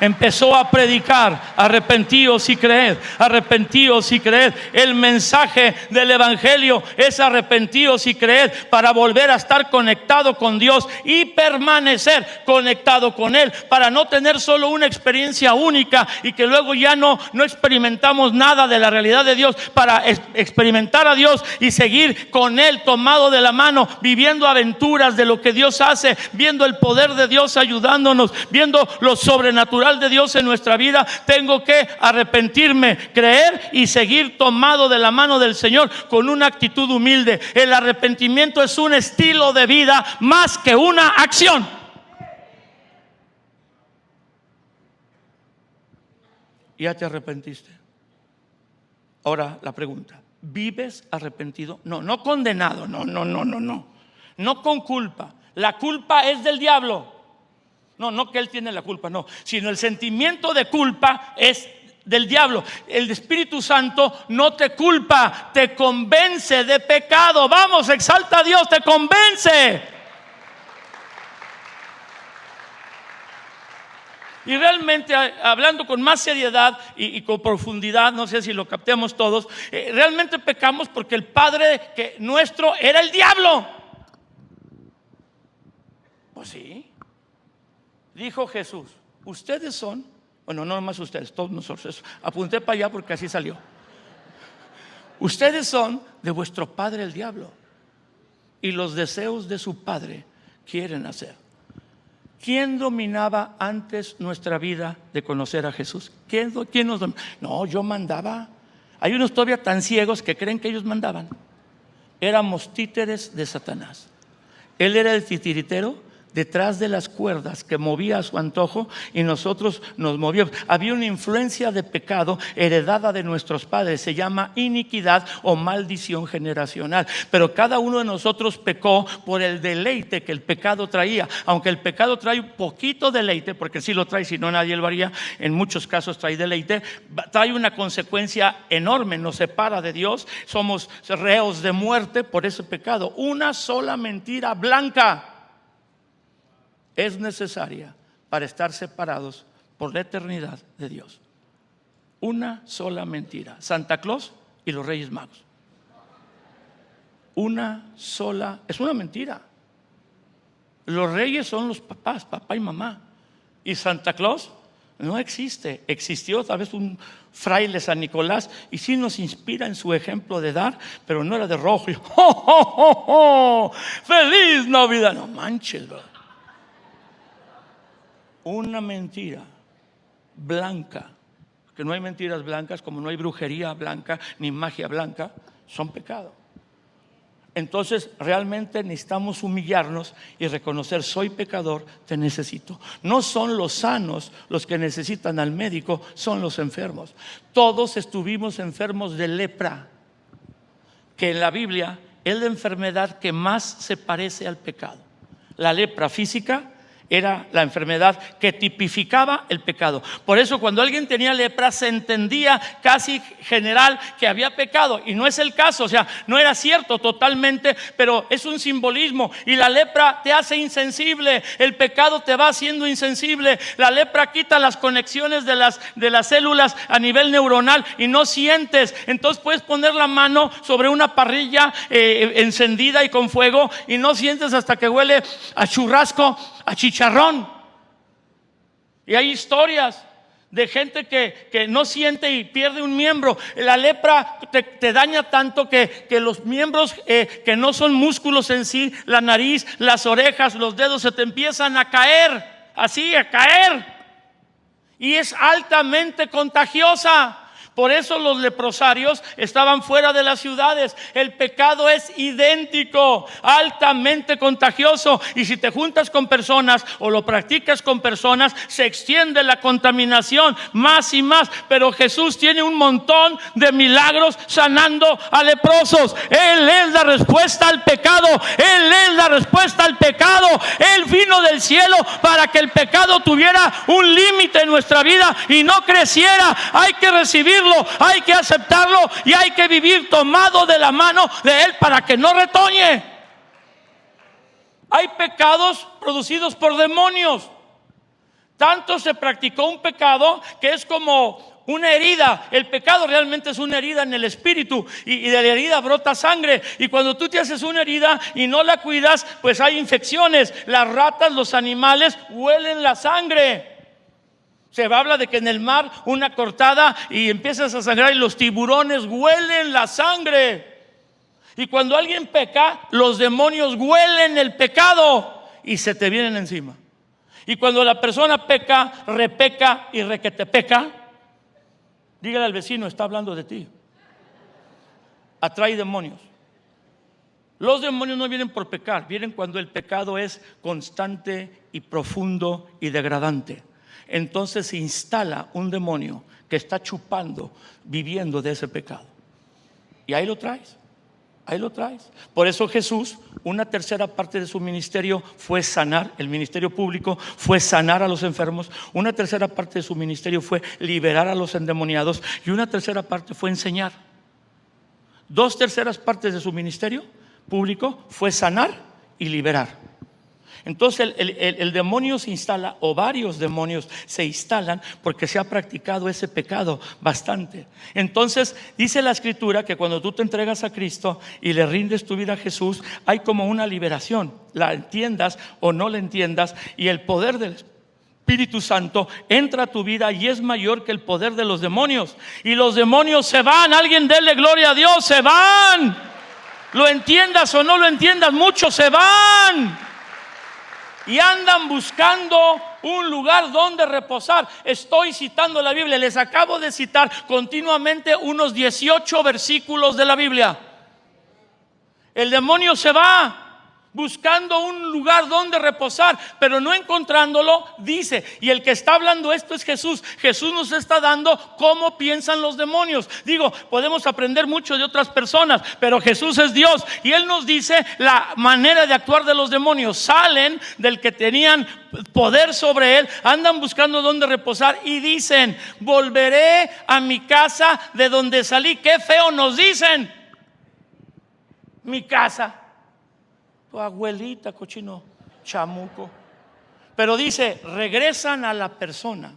Empezó a predicar: arrepentíos y creed, arrepentíos y creed. El mensaje del evangelio es arrepentíos y creed, para volver a estar conectado con Dios y permanecer conectado con Él, para no tener solo una experiencia única y que luego ya no experimentamos nada de la realidad de Dios, para experimentar a Dios y seguir con Él tomado de la mano, viviendo aventuras de lo que Dios hace, viendo el poder de Dios ayudándonos, viendo lo sobrenatural de Dios en nuestra vida. Tengo que arrepentirme, creer y seguir tomado de la mano del Señor con una actitud humilde. El arrepentimiento es un estilo de vida más que una acción. ¿Ya te arrepentiste? Ahora la pregunta: ¿vives arrepentido? No condenado, no con culpa. La culpa es del diablo. No que él tiene la culpa, no, sino el sentimiento de culpa es del diablo. El Espíritu Santo no te culpa, te convence de pecado. Vamos, exalta a Dios, te convence. Y realmente, hablando con más seriedad y con profundidad, no sé si lo captemos todos, realmente pecamos porque el padre nuestro era el diablo. Pues sí. Dijo Jesús: ustedes son, bueno, no nomás ustedes, todos nosotros. Apunté para allá porque así salió. Ustedes son de vuestro padre el diablo, y los deseos de su padre quieren hacer. ¿Quién dominaba antes nuestra vida de conocer a Jesús? ¿Quién nos dominaba? No, yo mandaba. Hay unos todavía tan ciegos que creen que ellos mandaban. Éramos títeres de Satanás. Él era el titiritero detrás de las cuerdas que movía a su antojo, y nosotros nos movíamos. Había una influencia de pecado heredada de nuestros padres, se llama iniquidad o maldición generacional. Pero cada uno de nosotros pecó por el deleite que el pecado traía. Aunque el pecado trae un poquito deleite, porque sí lo trae, si no nadie lo haría, en muchos casos trae deleite, trae una consecuencia enorme, nos separa de Dios, somos reos de muerte por ese pecado. Una sola mentira blanca es necesaria para estar separados por la eternidad de Dios. Una sola mentira: Santa Claus y los Reyes Magos. Una sola, es una mentira. Los reyes son los papás, papá y mamá, y Santa Claus no existe. Existió tal vez un fraile San Nicolás, y sí nos inspira en su ejemplo de dar, pero no era de rojo y ¡oh, oh, oh, oh! ¡Feliz Navidad! No manches, ¿verdad? Una mentira blanca, que no hay mentiras blancas, como no hay brujería blanca ni magia blanca, son pecado. Entonces realmente necesitamos humillarnos y reconocer: soy pecador, te necesito. No son los sanos los que necesitan al médico, son los enfermos. Todos estuvimos enfermos de lepra, que en la Biblia es la enfermedad que más se parece al pecado. La lepra física era la enfermedad que tipificaba el pecado. Por eso cuando alguien tenía lepra se entendía casi general que había pecado, y no es el caso. O sea, no era cierto totalmente, pero es un simbolismo. Y la lepra te hace insensible, el pecado te va haciendo insensible. La lepra quita las conexiones de las células a nivel neuronal y no sientes. Entonces puedes poner la mano sobre una parrilla encendida y con fuego y no sientes hasta que huele a churrasco, a chicharrón. Y hay historias de gente que no siente y pierde un miembro. La lepra te daña tanto que los miembros que no son músculos en sí, la nariz, las orejas, los dedos, se te empiezan a caer, así a caer. y es altamente contagiosa. Por eso los leprosarios estaban fuera de las ciudades. El pecado es idéntico, altamente contagioso. Y si te juntas con personas o lo practicas con personas, se extiende la contaminación más y más. Pero Jesús tiene un montón de milagros sanando a leprosos. Él es la respuesta al pecado. Él es la respuesta al pecado. Él vino del cielo para que el pecado tuviera un límite en nuestra vida y no creciera. Hay que recibirlo, hay que aceptarlo y hay que vivir tomado de la mano de Él para que no retoñe. Hay pecados producidos por demonios. Tanto se practicó un pecado que es como una herida. El pecado realmente es una herida en el espíritu y de la herida brota sangre. Y cuando tú te haces una herida y no la cuidas, pues hay infecciones. Las ratas, los animales huelen la sangre. Se habla de que en el mar una cortada y empiezas a sangrar y los tiburones huelen la sangre. Y cuando alguien peca, los demonios huelen el pecado y se te vienen encima. Y cuando la persona peca, repeca y requete peca, dígale al vecino, está hablando de ti. Atrae demonios. Los demonios no vienen por pecar, vienen cuando el pecado es constante y profundo y degradante. Entonces se instala un demonio que está chupando, viviendo de ese pecado. Y ahí lo traes, ahí lo traes. Por eso Jesús, una tercera parte de su ministerio fue sanar. El ministerio público fue sanar a los enfermos. Una tercera parte de su ministerio fue liberar a los endemoniados. Y una tercera parte fue enseñar. 2/3 partes de su ministerio público fue sanar y liberar. Entonces el demonio se instala, o varios demonios se instalan, porque se ha practicado ese pecado bastante. Entonces dice la Escritura que cuando tú te entregas a Cristo y le rindes tu vida a Jesús, hay como una liberación, la entiendas o no la entiendas, y el poder del Espíritu Santo entra a tu vida y es mayor que el poder de los demonios. Y los demonios se van. Alguien dele gloria a Dios, se van. Lo entiendas o no lo entiendas, muchos se van y andan buscando un lugar donde reposar. Estoy citando la Biblia, les acabo de citar continuamente unos 18 versículos de la Biblia. El demonio se va buscando un lugar donde reposar, pero no encontrándolo, dice, y el que está hablando esto es Jesús. Jesús nos está dando cómo piensan los demonios. Digo, podemos aprender mucho de otras personas, pero Jesús es Dios y Él nos dice la manera de actuar de los demonios. Salen del que tenían poder sobre Él, andan buscando donde reposar y dicen, volveré a mi casa de donde salí. Qué feo nos dicen, mi casa. Tu abuelita, cochino, chamuco. Pero dice, regresan a la persona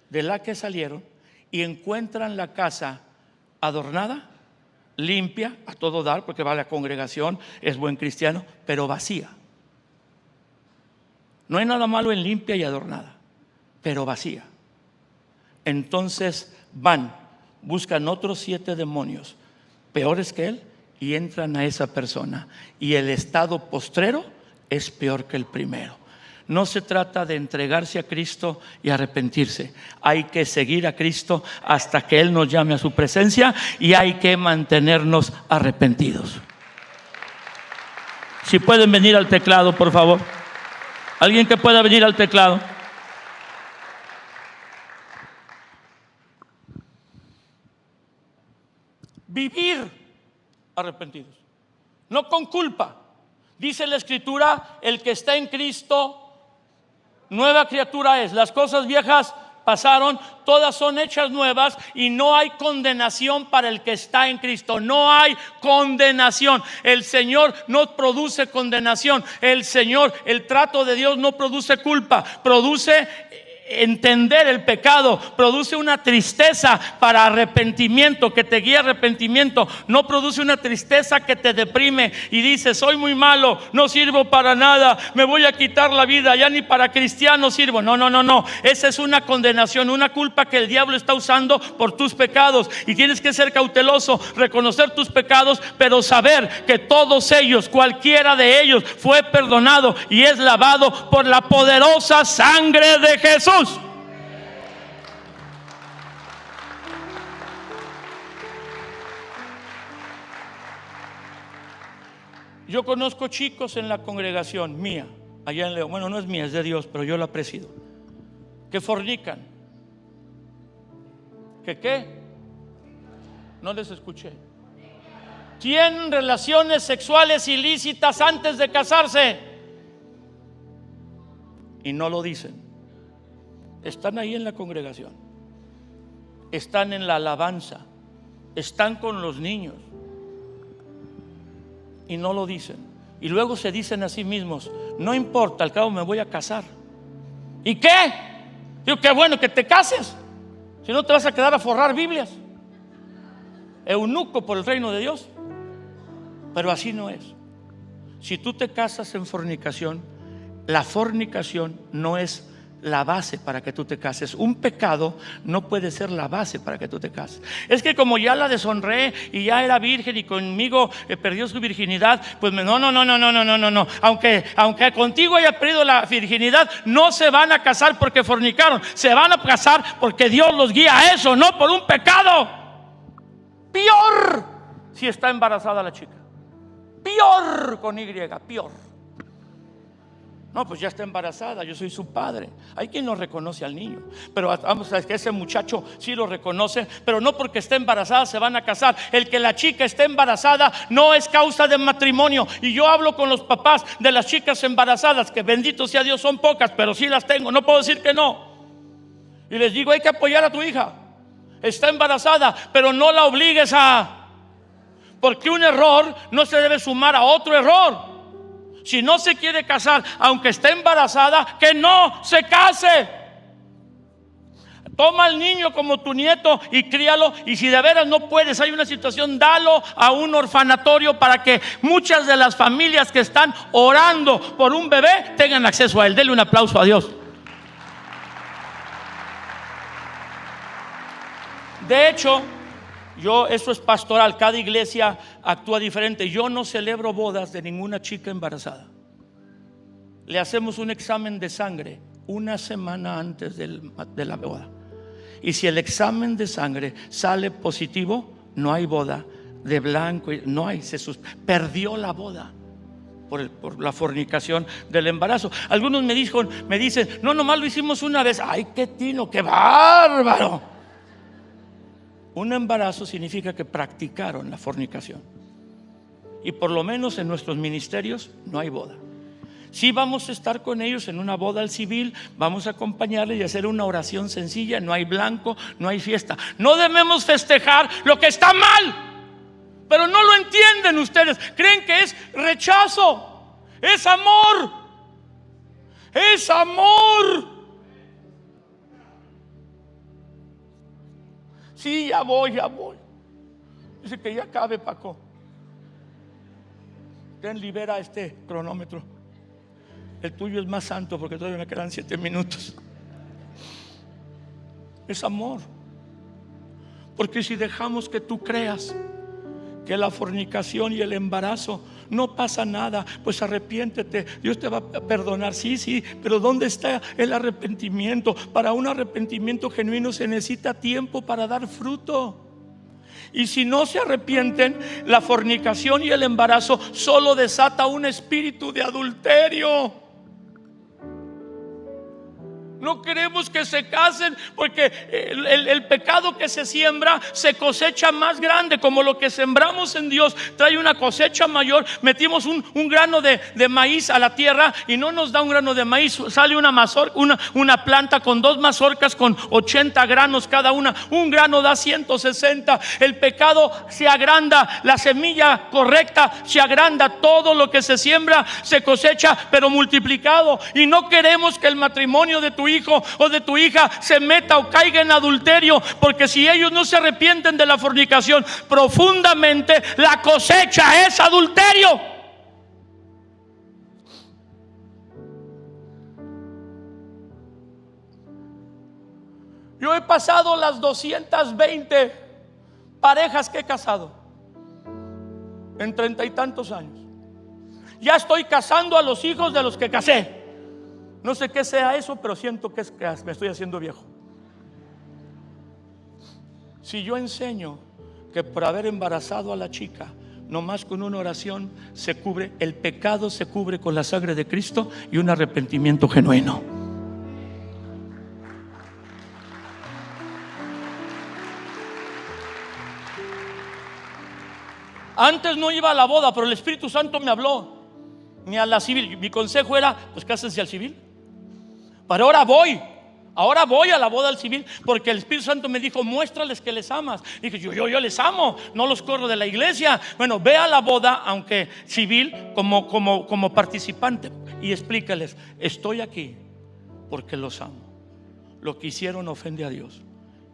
de la que salieron y encuentran la casa adornada, limpia, a todo dar, porque va a la congregación, es buen cristiano, pero vacía. No hay nada malo en limpia y adornada, pero vacía. Entonces van, buscan otros 7 demonios peores que él y entran a esa persona, y el estado postrero es peor que el primero. No se trata de entregarse a Cristo y arrepentirse. Hay que seguir a Cristo hasta que Él nos llame a su presencia, y hay que mantenernos arrepentidos. Si pueden venir al teclado, por favor. Alguien que pueda venir al teclado. Vivir arrepentidos, no con culpa. Dice la Escritura, el que está en Cristo, nueva criatura es. Las cosas viejas pasaron, todas son hechas nuevas, y no hay condenación para el que está en Cristo. No hay condenación. El Señor no produce condenación. El Señor, el trato de Dios no produce culpa, produce entender el pecado, produce una tristeza para arrepentimiento, que te guía a arrepentimiento. No produce una tristeza que te deprime y dices, soy muy malo, no sirvo para nada, me voy a quitar la vida, ya ni para cristiano sirvo. No. Esa es una condenación, una culpa que el diablo está usando por tus pecados, y tienes que ser cauteloso, reconocer tus pecados, pero saber que todos ellos, cualquiera de ellos, fue perdonado y es lavado por la poderosa sangre de Jesús. Yo conozco chicos en la congregación mía, allá en León, bueno, no es mía, es de Dios, pero yo la presido, que fornican. ¿Que qué? No les escuché. Tienen relaciones sexuales ilícitas antes de casarse y no lo dicen. Están ahí en la congregación, están en la alabanza, están con los niños y no lo dicen. Y luego se dicen a sí mismos: no importa, al cabo me voy a casar. ¿Y qué? Digo, qué bueno que te cases, si no te vas a quedar a forrar Biblias. Eunuco por el reino de Dios. Pero así no es. Si tú te casas en fornicación, la fornicación no es la base para que tú te cases. Un pecado no puede ser la base para que tú te cases. Es que como ya la deshonré y ya era virgen y conmigo perdió su virginidad, pues no. Aunque contigo haya perdido la virginidad, no se van a casar porque fornicaron. Se van a casar porque Dios los guía a eso, no por un pecado. Peor si está embarazada la chica. Peor con Y, peor. No, pues ya está embarazada, yo soy su padre. Hay quien no reconoce al niño, pero vamos a ver que ese muchacho sí lo reconoce, pero no porque esté embarazada se van a casar. El que la chica esté embarazada no es causa de matrimonio. Y yo hablo con los papás de las chicas embarazadas, que bendito sea Dios son pocas, pero sí las tengo, no puedo decir que no. Y les digo, hay que apoyar a tu hija. Está embarazada, pero no la obligues porque un error no se debe sumar a otro error. Si no se quiere casar, aunque esté embarazada, que no se case. Toma al niño como tu nieto y críalo. Y si de veras no puedes, hay una situación, dalo a un orfanatorio para que muchas de las familias que están orando por un bebé tengan acceso a él. Dele un aplauso a Dios. De hecho, eso es pastoral, cada iglesia actúa diferente. Yo no celebro bodas de ninguna chica embarazada. Le hacemos un examen de sangre una semana antes de la boda. Y si el examen de sangre sale positivo, no hay boda de blanco, no hay, perdió la boda por la fornicación del embarazo. Algunos me dicen, no, nomás lo hicimos una vez. Ay, qué tino, qué bárbaro. Un embarazo significa que practicaron la fornicación. Y por lo menos en nuestros ministerios no hay boda. Sí vamos a estar con ellos en una boda al civil, vamos a acompañarles y hacer una oración sencilla. No hay blanco, no hay fiesta. No debemos festejar lo que está mal, pero no lo entienden ustedes. Creen que es rechazo. Es amor. Es amor. Sí, ya voy. Dice que ya cabe, Paco. Libera este cronómetro. El tuyo es más santo porque todavía me quedan 7 minutos. Es amor. Porque si dejamos que tú creas que la fornicación y el embarazo no pasa nada, pues arrepiéntete, Dios te va a perdonar. Sí, pero ¿dónde está el arrepentimiento? Para un arrepentimiento genuino se necesita tiempo para dar fruto. Y si no se arrepienten, la fornicación y el embarazo solo desata un espíritu de adulterio. No queremos que se casen porque el pecado que se siembra se cosecha más grande. Como lo que sembramos en Dios trae una cosecha mayor. Metimos un grano de maíz a la tierra y no nos da un grano de maíz. Sale una planta con 2 mazorcas con 80 granos cada una. Un grano da 160. El pecado se agranda, la semilla correcta se agranda. Todo lo que se siembra se cosecha, pero multiplicado. Y no queremos que el matrimonio de tu hijo o de tu hija se meta o caiga en adulterio, porque si ellos no se arrepienten de la fornicación profundamente, la cosecha es adulterio. Yo he pasado las 220 parejas que he casado en 30 y tantos años. Ya estoy casando a los hijos de los que casé. No sé qué sea eso, pero siento que me estoy haciendo viejo. Si yo enseño que por haber embarazado a la chica Nomás con una oración se cubre, el pecado se cubre con la sangre de Cristo y un arrepentimiento genuino. Antes no iba a la boda, pero el Espíritu Santo me habló, ni a la civil. Mi consejo era, pues cásense al civil. Pero ahora voy a la boda al civil, porque el Espíritu Santo me dijo, muéstrales que les amas. Dije, yo les amo, no los corro de la iglesia. Bueno, ve a la boda, aunque civil, como participante, y explícales, estoy aquí porque los amo. Lo que hicieron ofende a Dios,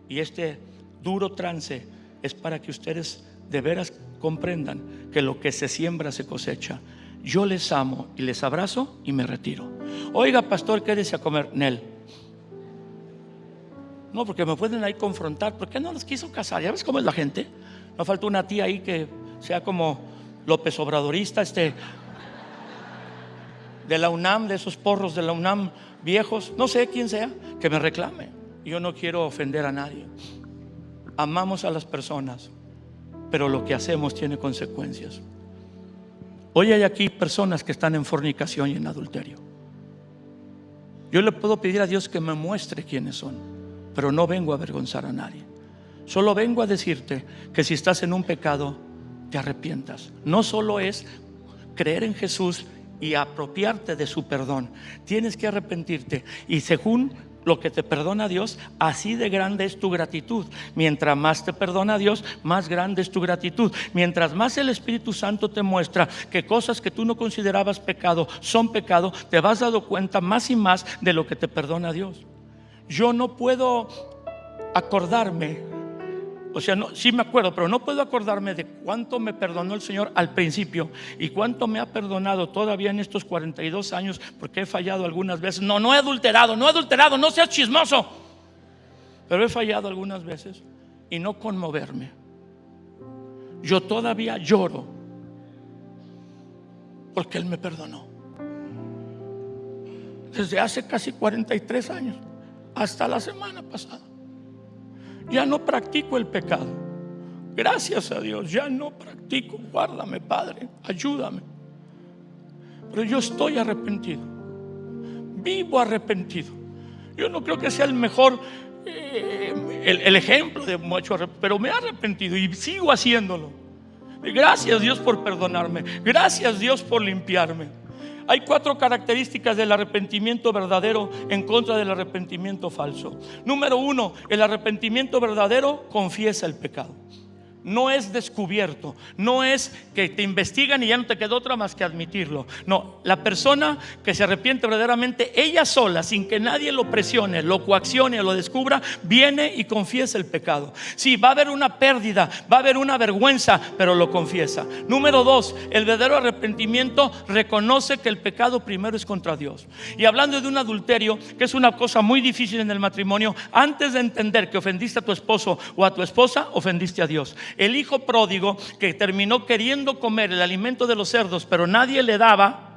y este duro trance es para que ustedes de veras comprendan que lo que se siembra se cosecha. Yo les amo y les abrazo y me retiro. Oiga, pastor, quédese a comer. Nel. No, porque me pueden ahí confrontar. ¿Por qué no los quiso casar? ¿Ya ves cómo es la gente? No falta una tía ahí que sea como López Obradorista, de la UNAM, de esos porros de la UNAM viejos, no sé quién sea, que me reclame. Yo no quiero ofender a nadie. Amamos a las personas, pero lo que hacemos tiene consecuencias. Hoy hay aquí personas que están en fornicación y en adulterio. Yo le puedo pedir a Dios que me muestre quiénes son, pero no vengo a avergonzar a nadie. Solo vengo a decirte que si estás en un pecado, te arrepientas. No solo es creer en Jesús y apropiarte de su perdón, tienes que arrepentirte, y según lo que te perdona Dios, así de grande es tu gratitud. Mientras más te perdona Dios, más grande es tu gratitud. Mientras más el Espíritu Santo te muestra que cosas que tú no considerabas pecado son pecado, te vas dando cuenta más y más de lo que te perdona Dios. Yo no puedo acordarme, o sea, no, sí me acuerdo, pero no puedo acordarme de cuánto me perdonó el Señor al principio y cuánto me ha perdonado todavía en estos 42 años, porque he fallado algunas veces. No he adulterado, no seas chismoso. Pero he fallado algunas veces y no conmoverme. Yo todavía lloro porque Él me perdonó. Desde hace casi 43 años hasta la semana pasada. Ya no practico el pecado. Gracias a Dios, ya no practico. Guárdame, Padre, ayúdame. Pero yo estoy arrepentido. Vivo arrepentido. Yo no creo que sea el mejor el ejemplo de mucho, pero me he arrepentido y sigo haciéndolo. Gracias Dios por perdonarme. Gracias Dios por limpiarme. Hay 4 características del arrepentimiento verdadero en contra del arrepentimiento falso. Número 1, el arrepentimiento verdadero confiesa el pecado. No es descubierto, no es que te investigan y ya no te quedó otra más que admitirlo. No, la persona que se arrepiente verdaderamente, ella sola, sin que nadie lo presione, lo coaccione o lo descubra, viene y confiesa el pecado. Sí, va a haber una pérdida, va a haber una vergüenza, pero lo confiesa. Número 2, el verdadero arrepentimiento reconoce que el pecado primero es contra Dios. Y hablando de un adulterio, que es una cosa muy difícil en el matrimonio, antes de entender que ofendiste a tu esposo o a tu esposa, ofendiste a Dios. El hijo pródigo que terminó queriendo comer el alimento de los cerdos, pero nadie le daba,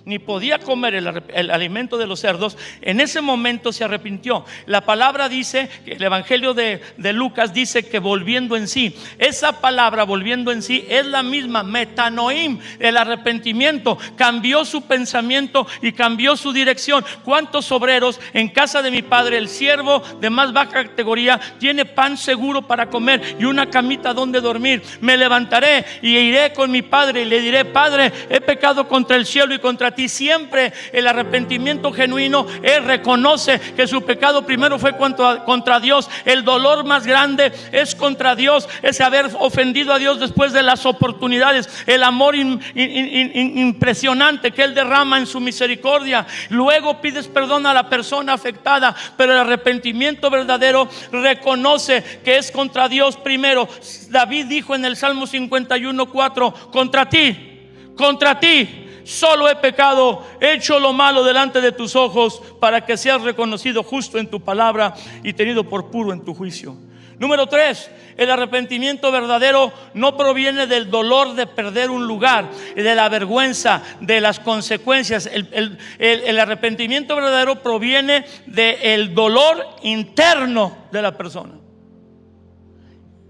ni podía comer el alimento de los cerdos, en ese momento se arrepintió. La palabra dice, el evangelio de Lucas dice que volviendo en sí. Esa palabra volviendo en sí es la misma, metanoim, el arrepentimiento. Cambió su pensamiento y cambió su dirección. ¿Cuántos obreros en casa de mi padre, el siervo de más baja categoría, tiene pan seguro para comer y una camita donde dormir? Me levantaré y iré con mi padre y le diré: Padre, he pecado contra el cielo y contra ti. Siempre el arrepentimiento genuino, él reconoce que su pecado primero fue contra Dios. El dolor más grande es contra Dios, es haber ofendido a Dios después de las oportunidades. El amor impresionante que Él derrama en su misericordia. Luego pides perdón a la persona afectada, pero el arrepentimiento verdadero reconoce que es contra Dios primero. David dijo en el Salmo 51:4: contra ti solo he pecado, he hecho lo malo delante de tus ojos, para que seas reconocido justo en tu palabra y tenido por puro en tu juicio. Número 3, el arrepentimiento verdadero no proviene del dolor de perder un lugar, de la vergüenza, de las consecuencias. El arrepentimiento verdadero proviene del dolor interno de la persona.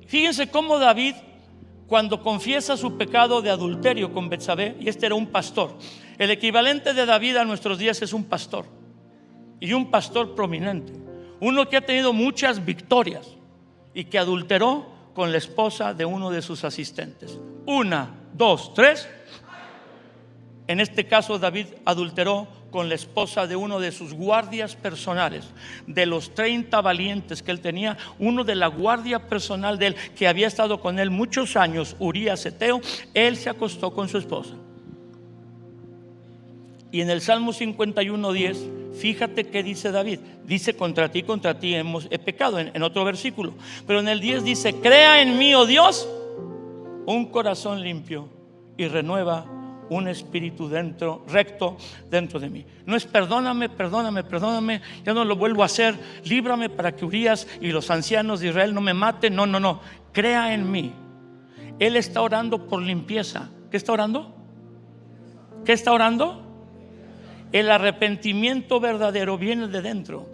Fíjense cómo David, cuando confiesa su pecado de adulterio con Betsabé, y este era un pastor. El equivalente de David a nuestros días es un pastor, y un pastor prominente, uno que ha tenido muchas victorias y que adulteró con la esposa de uno de sus asistentes. 1, 2, 3. En este caso David adulteró con la esposa de uno de sus guardias personales. De los 30 valientes que él tenía, uno de la guardia personal de él, que había estado con él muchos años, Urías Eteo, él se acostó con su esposa. Y en el Salmo 51:10, fíjate que dice David. Dice: contra ti he pecado, en otro versículo. Pero en el 10 dice: crea en mí, oh Dios, un corazón limpio y renueva un espíritu recto dentro de mí. No es perdóname, ya no lo vuelvo a hacer, líbrame para que Urías y los ancianos de Israel no me maten. No, crea en mí. Él está orando por limpieza. ¿Qué está orando? ¿Qué está orando? El arrepentimiento verdadero viene de dentro.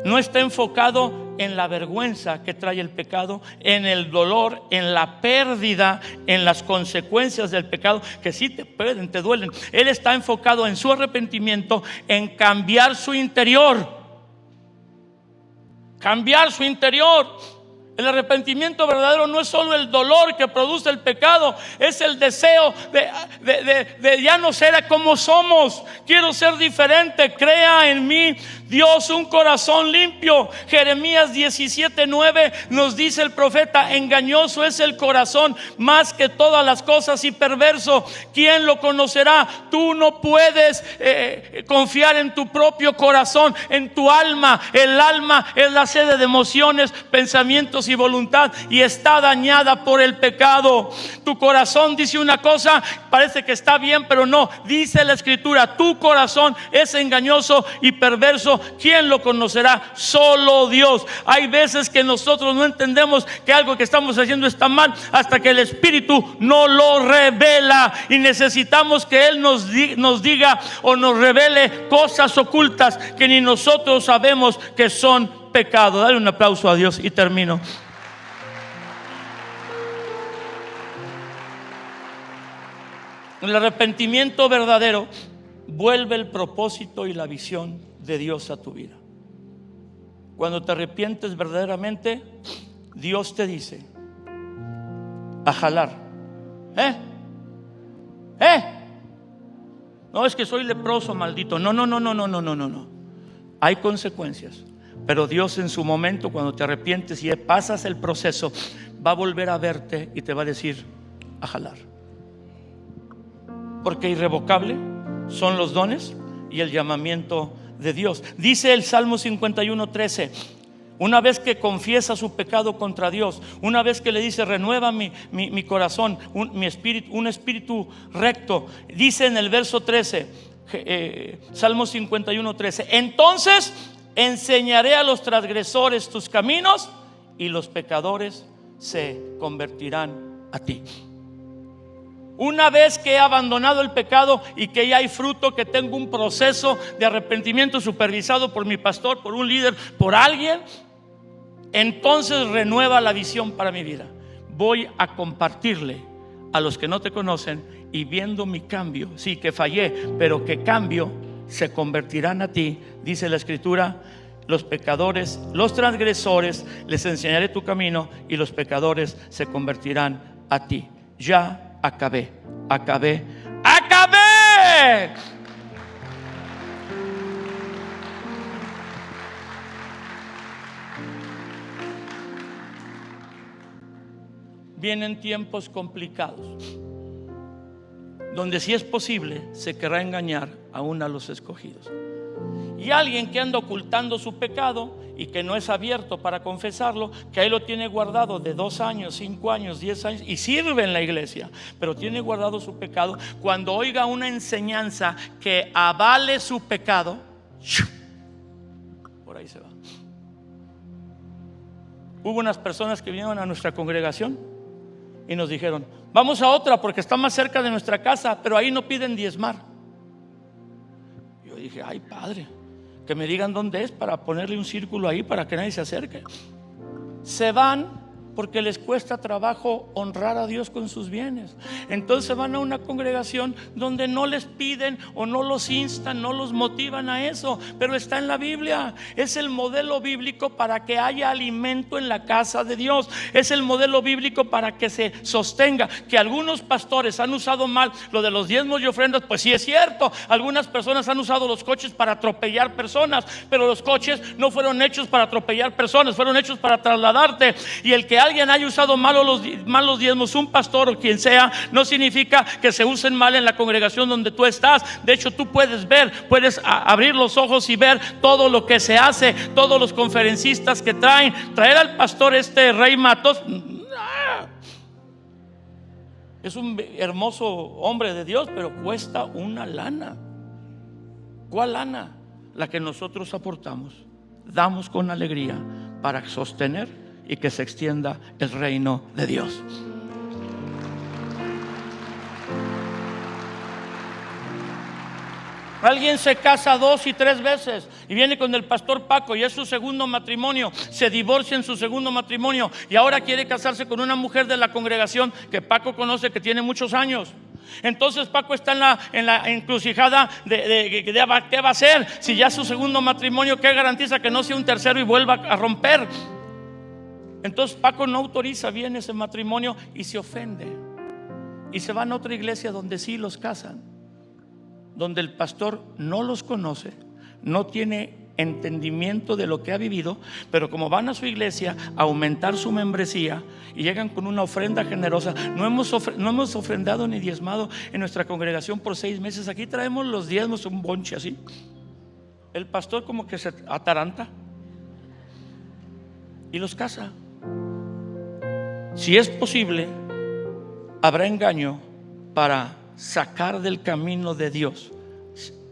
No está enfocado en la vergüenza que trae el pecado, en el dolor, en la pérdida, en las consecuencias del pecado, que sí te duelen. Él está enfocado en su arrepentimiento, en cambiar su interior. Cambiar su interior. El arrepentimiento verdadero no es solo el dolor que produce el pecado, es el deseo de ya no ser como somos. Quiero ser diferente. Crea en mí, Dios, un corazón limpio. Jeremías 17:9 nos dice el profeta: engañoso es el corazón más que todas las cosas y perverso. ¿Quién lo conocerá? Tú no puedes confiar en tu propio corazón, en tu alma. El alma es la sede de emociones, pensamientos y voluntad, y está dañada por el pecado. Tu corazón dice una cosa, parece que está bien, pero no. Dice la escritura: tu corazón es engañoso y perverso. ¿Quién lo conocerá? Solo Dios. Hay veces que nosotros no entendemos que algo que estamos haciendo está mal hasta que el Espíritu no lo revela, y necesitamos que Él nos diga o nos revele cosas ocultas que ni nosotros sabemos que son pecado. Dale un aplauso a Dios y termino. El arrepentimiento verdadero vuelve el propósito y la visión de Dios a tu vida. Cuando te arrepientes verdaderamente, Dios te dice: a jalar. No, es que soy leproso, maldito. No. Hay consecuencias, pero Dios en su momento, cuando te arrepientes y pasas el proceso, va a volver a verte y te va a decir: a jalar. Porque irrevocable son los dones y el llamamiento de Dios. Dice el Salmo 51:13: una vez que confiesa su pecado contra Dios, una vez que le dice: renueva mi corazón, un espíritu recto, dice en el verso 13, Salmo 51:13: entonces enseñaré a los transgresores tus caminos y los pecadores se convertirán a ti. Una vez que he abandonado el pecado y que ya hay fruto, que tengo un proceso de arrepentimiento supervisado por mi pastor, por un líder, por alguien, entonces renueva la visión para mi vida. Voy a compartirle a los que no te conocen, y viendo mi cambio, sí que fallé, pero que cambio, se convertirán a ti. Dice la escritura: los pecadores, los transgresores, les enseñaré tu camino y los pecadores se convertirán a ti. Ya acabé. Vienen tiempos complicados, donde, si es posible, se querrá engañar aún a los escogidos. Y alguien que anda ocultando su pecado y que no es abierto para confesarlo, que ahí lo tiene guardado de 2 años, 5 años, 10 años, y sirve en la iglesia, pero tiene guardado su pecado. Cuando oiga una enseñanza que avale su pecado, por ahí se va. Hubo unas personas que vinieron a nuestra congregación y nos dijeron: vamos a otra porque está más cerca de nuestra casa, pero ahí no piden diezmar. Yo dije: ay, padre, que me digan dónde es para ponerle un círculo ahí para que nadie se acerque. Se van porque les cuesta trabajo honrar a Dios con sus bienes. Entonces van a una congregación donde no les piden o no los instan, no los motivan a eso, pero está en la Biblia. Es el modelo bíblico para que haya alimento en la casa de Dios. Es el modelo bíblico para que se sostenga. Que algunos pastores han usado mal lo de los diezmos y ofrendas, pues sí es cierto. Algunas personas han usado los coches para atropellar personas, pero los coches no fueron hechos para atropellar personas, fueron hechos para trasladarte. Y el que alguien haya usado mal los diezmos, un pastor o quien sea, no significa que se usen mal en la congregación donde tú estás. De hecho, tú puedes ver, puedes abrir los ojos y ver todo lo que se hace, todos los conferencistas que traer al pastor Rey Matos. Es un hermoso hombre de Dios, pero cuesta una lana. ¿Cuál lana? La que nosotros aportamos, damos con alegría para sostener y que se extienda el reino de Dios. Alguien se casa 2 y 3 veces y viene con el pastor Paco y es su segundo matrimonio, se divorcia en su segundo matrimonio y ahora quiere casarse con una mujer de la congregación que Paco conoce, que tiene muchos años. Entonces Paco está en la encrucijada de ¿qué va a hacer? Si ya es su segundo matrimonio, ¿qué garantiza que no sea un tercero y vuelva a romper? Entonces Paco no autoriza bien ese matrimonio y se ofende y se van a otra iglesia donde sí los casan, donde el pastor no los conoce, no tiene entendimiento de lo que ha vivido, pero como van a su iglesia a aumentar su membresía y llegan con una ofrenda generosa. No hemos ofrendado ni diezmado en nuestra congregación por 6 meses. Aquí traemos los diezmos, un bonche así. El pastor como que se ataranta y los casa. Si es posible, habrá engaño para sacar del camino de Dios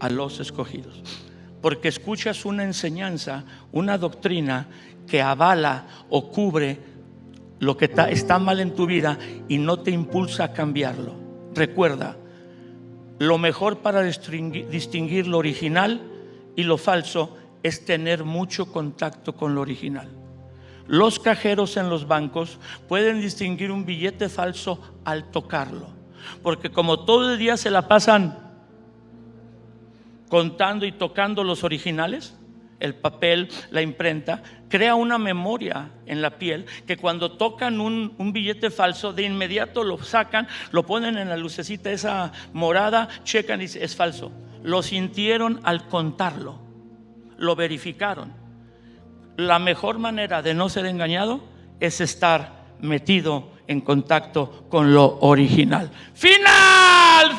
a los escogidos, porque escuchas una enseñanza, una doctrina que avala o cubre lo que está mal en tu vida y no te impulsa a cambiarlo. Recuerda, lo mejor para distinguir lo original y lo falso es tener mucho contacto con lo original. Los cajeros en los bancos pueden distinguir un billete falso al tocarlo, porque como todo el día se la pasan contando y tocando los originales, el papel, la imprenta, crea una memoria en la piel que cuando tocan un billete falso, de inmediato lo sacan, lo ponen en la lucecita esa morada, checan y dicen, es falso. Lo sintieron al contarlo, lo verificaron. La mejor manera de no ser engañado es estar metido en contacto con lo original. Final.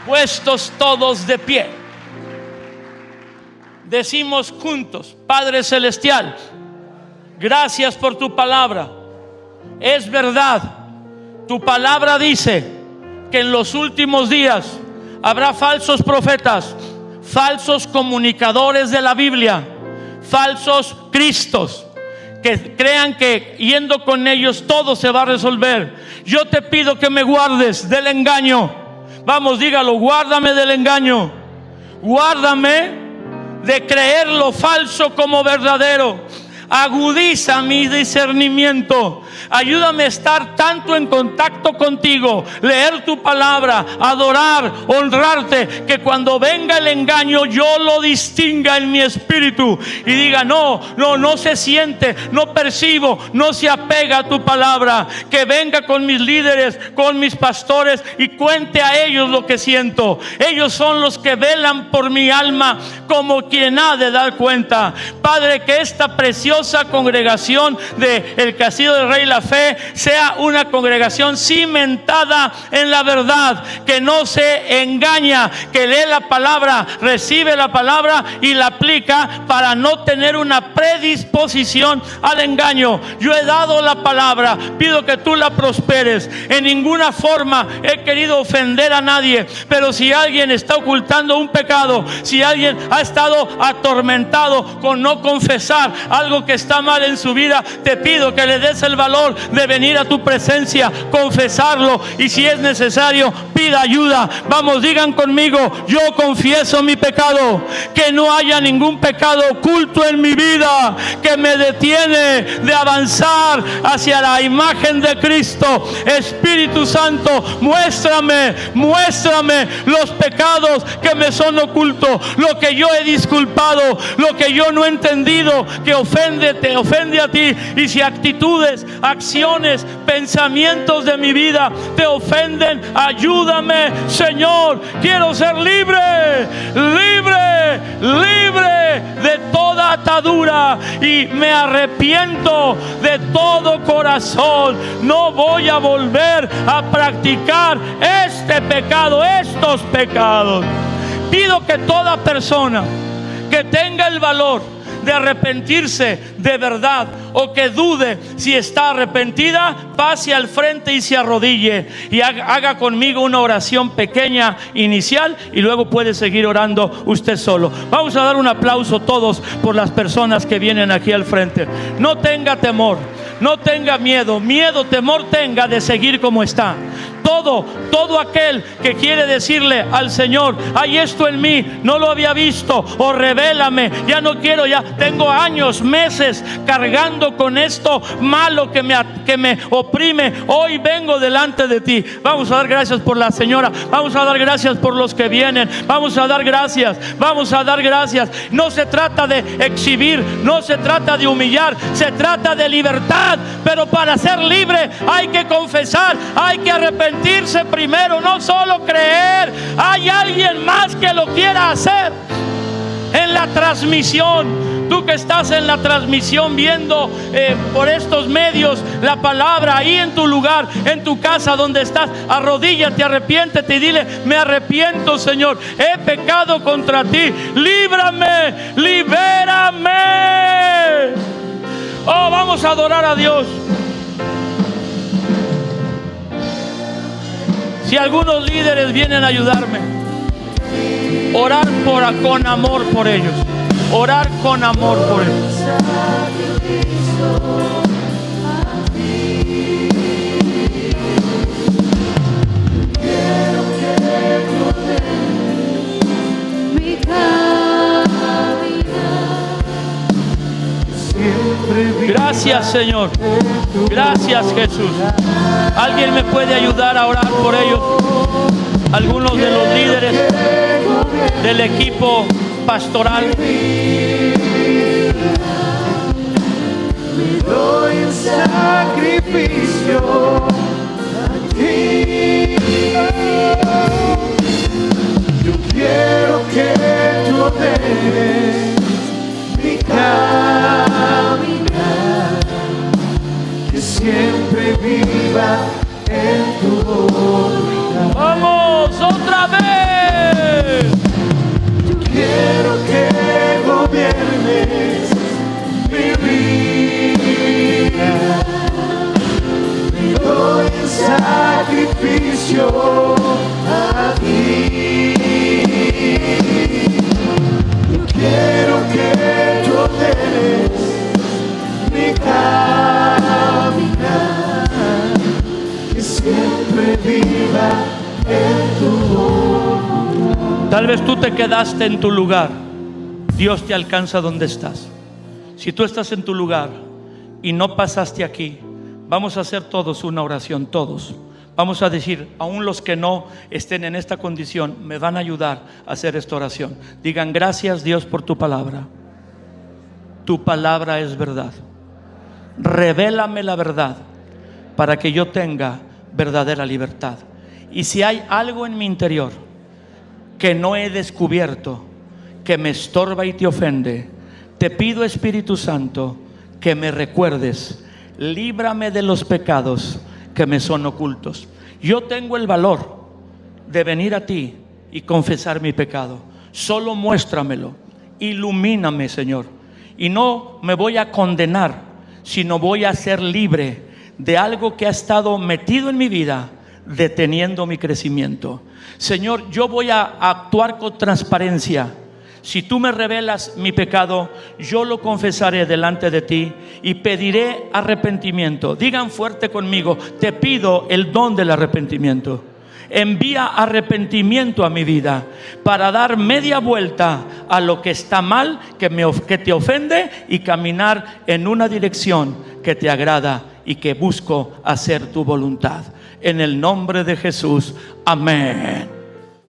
Puestos todos de pie, decimos juntos: Padre Celestial, gracias por tu palabra. Es verdad, tu palabra dice que en los últimos días habrá falsos profetas, falsos comunicadores de la Biblia, falsos cristos, que crean que yendo con ellos todo se va a resolver. Yo te pido que me guardes del engaño. Vamos, dígalo: guárdame del engaño, guárdame de creer lo falso como verdadero. Agudiza mi discernimiento. Ayúdame a estar tanto en contacto contigo, leer tu palabra, adorar, honrarte, que cuando venga el engaño yo lo distinga en mi espíritu y diga: no se siente, no percibo, no se apega a tu palabra. Que venga con mis líderes, con mis pastores y cuente a ellos lo que siento. Ellos son los que velan por mi alma como quien ha de dar cuenta. Padre, que esta preciosa congregación del Castillo del Rey La Fe sea una congregación cimentada en la verdad, que no se engaña, que lee la palabra, recibe la palabra y la aplica para no tener una predisposición al engaño. Yo he dado la palabra, pido que tú la prosperes. En ninguna forma he querido ofender a nadie, pero si alguien está ocultando un pecado, si alguien ha estado atormentado con no confesar algo algo que está mal en su vida, te pido que le des el valor de venir a tu presencia, confesarlo, y si es necesario, pida ayuda. Vamos, digan conmigo: yo confieso mi pecado, que no haya ningún pecado oculto en mi vida que me detiene de avanzar hacia la imagen de Cristo. Espíritu Santo, muéstrame los pecados que me son ocultos, lo que yo he disculpado, lo que yo no he entendido que te ofende a ti. Y si actitudes, acciones, pensamientos de mi vida te ofenden, ayúdame, Señor. Quiero ser libre de toda atadura, y me arrepiento de todo corazón. No voy a volver a practicar estos pecados. Pido que toda persona que tenga el valor de arrepentirse de verdad, o que dude si está arrepentida, pase al frente y se arrodille y haga conmigo una oración pequeña inicial, y luego puede seguir orando usted solo. Vamos a dar un aplauso todos por las personas que vienen aquí al frente. No tenga temor, no tenga miedo, temor tenga de seguir como está. Todo aquel que quiere decirle al Señor: hay esto en mí, no lo había visto, o revélame, ya no quiero, ya tengo años, meses cargando con esto malo que me oprime, hoy vengo delante de ti. Vamos a dar gracias por la señora, vamos a dar gracias por los que vienen, vamos a dar gracias. No se trata de exhibir, no se trata de humillar, se trata de libertad. Pero para ser libre hay que confesar, hay que arrepentirse primero, no solo creer. Hay alguien más que lo quiera hacer. En la transmisión, tú que estás en la transmisión viendo por estos medios la palabra, ahí en tu lugar, en tu casa donde estás, arrodíllate, arrepiéntete y dile: me arrepiento, Señor, he pecado contra ti, líbrame, libérame. Oh, vamos a adorar a Dios. Si algunos líderes vienen a ayudarme, orar con amor por ellos, orar con amor por ellos. Gracias, Señor. Gracias, Jesús. ¿Alguien me puede ayudar a orar por ellos? Algunos de los líderes del equipo pastoral. Me doy en sacrificio a ti. Yo quiero que tú ordenes mi caminar, que siempre viva en tu voluntad. ¡Vamos, otra vez! Yo quiero que gobiernes mi vida. Me doy en sacrificio a ti. Yo quiero que tú ordenes mi caminar, que siempre viva en tu voluntad. Tal vez tú te quedaste en tu lugar. Dios te alcanza donde estás. Si tú estás en tu lugar y no pasaste aquí, vamos a hacer todos una oración, todos. Vamos a decir, aún los que no estén en esta condición, me van a ayudar a hacer esta oración. Digan: gracias, Dios, por tu palabra. Tu palabra es verdad. Revélame la verdad para que yo tenga verdadera libertad. Y si hay algo en mi interior que no he descubierto, que me estorba y te ofende, te pido, Espíritu Santo, que me recuerdes. Líbrame de los pecados que me son ocultos. Yo tengo el valor de venir a ti y confesar mi pecado. Solo muéstramelo, ilumíname, Señor. Y no me voy a condenar, sino voy a ser libre de algo que ha estado metido en mi vida, deteniendo mi crecimiento. Señor, yo voy a actuar con transparencia. Si tú me revelas mi pecado, yo lo confesaré delante de ti y pediré arrepentimiento. Digan fuerte conmigo: te pido el don del arrepentimiento. Envía arrepentimiento a mi vida para dar media vuelta a lo que está mal, que te ofende, y caminar en una dirección que te agrada y que busco hacer tu voluntad. En el nombre de Jesús, amén.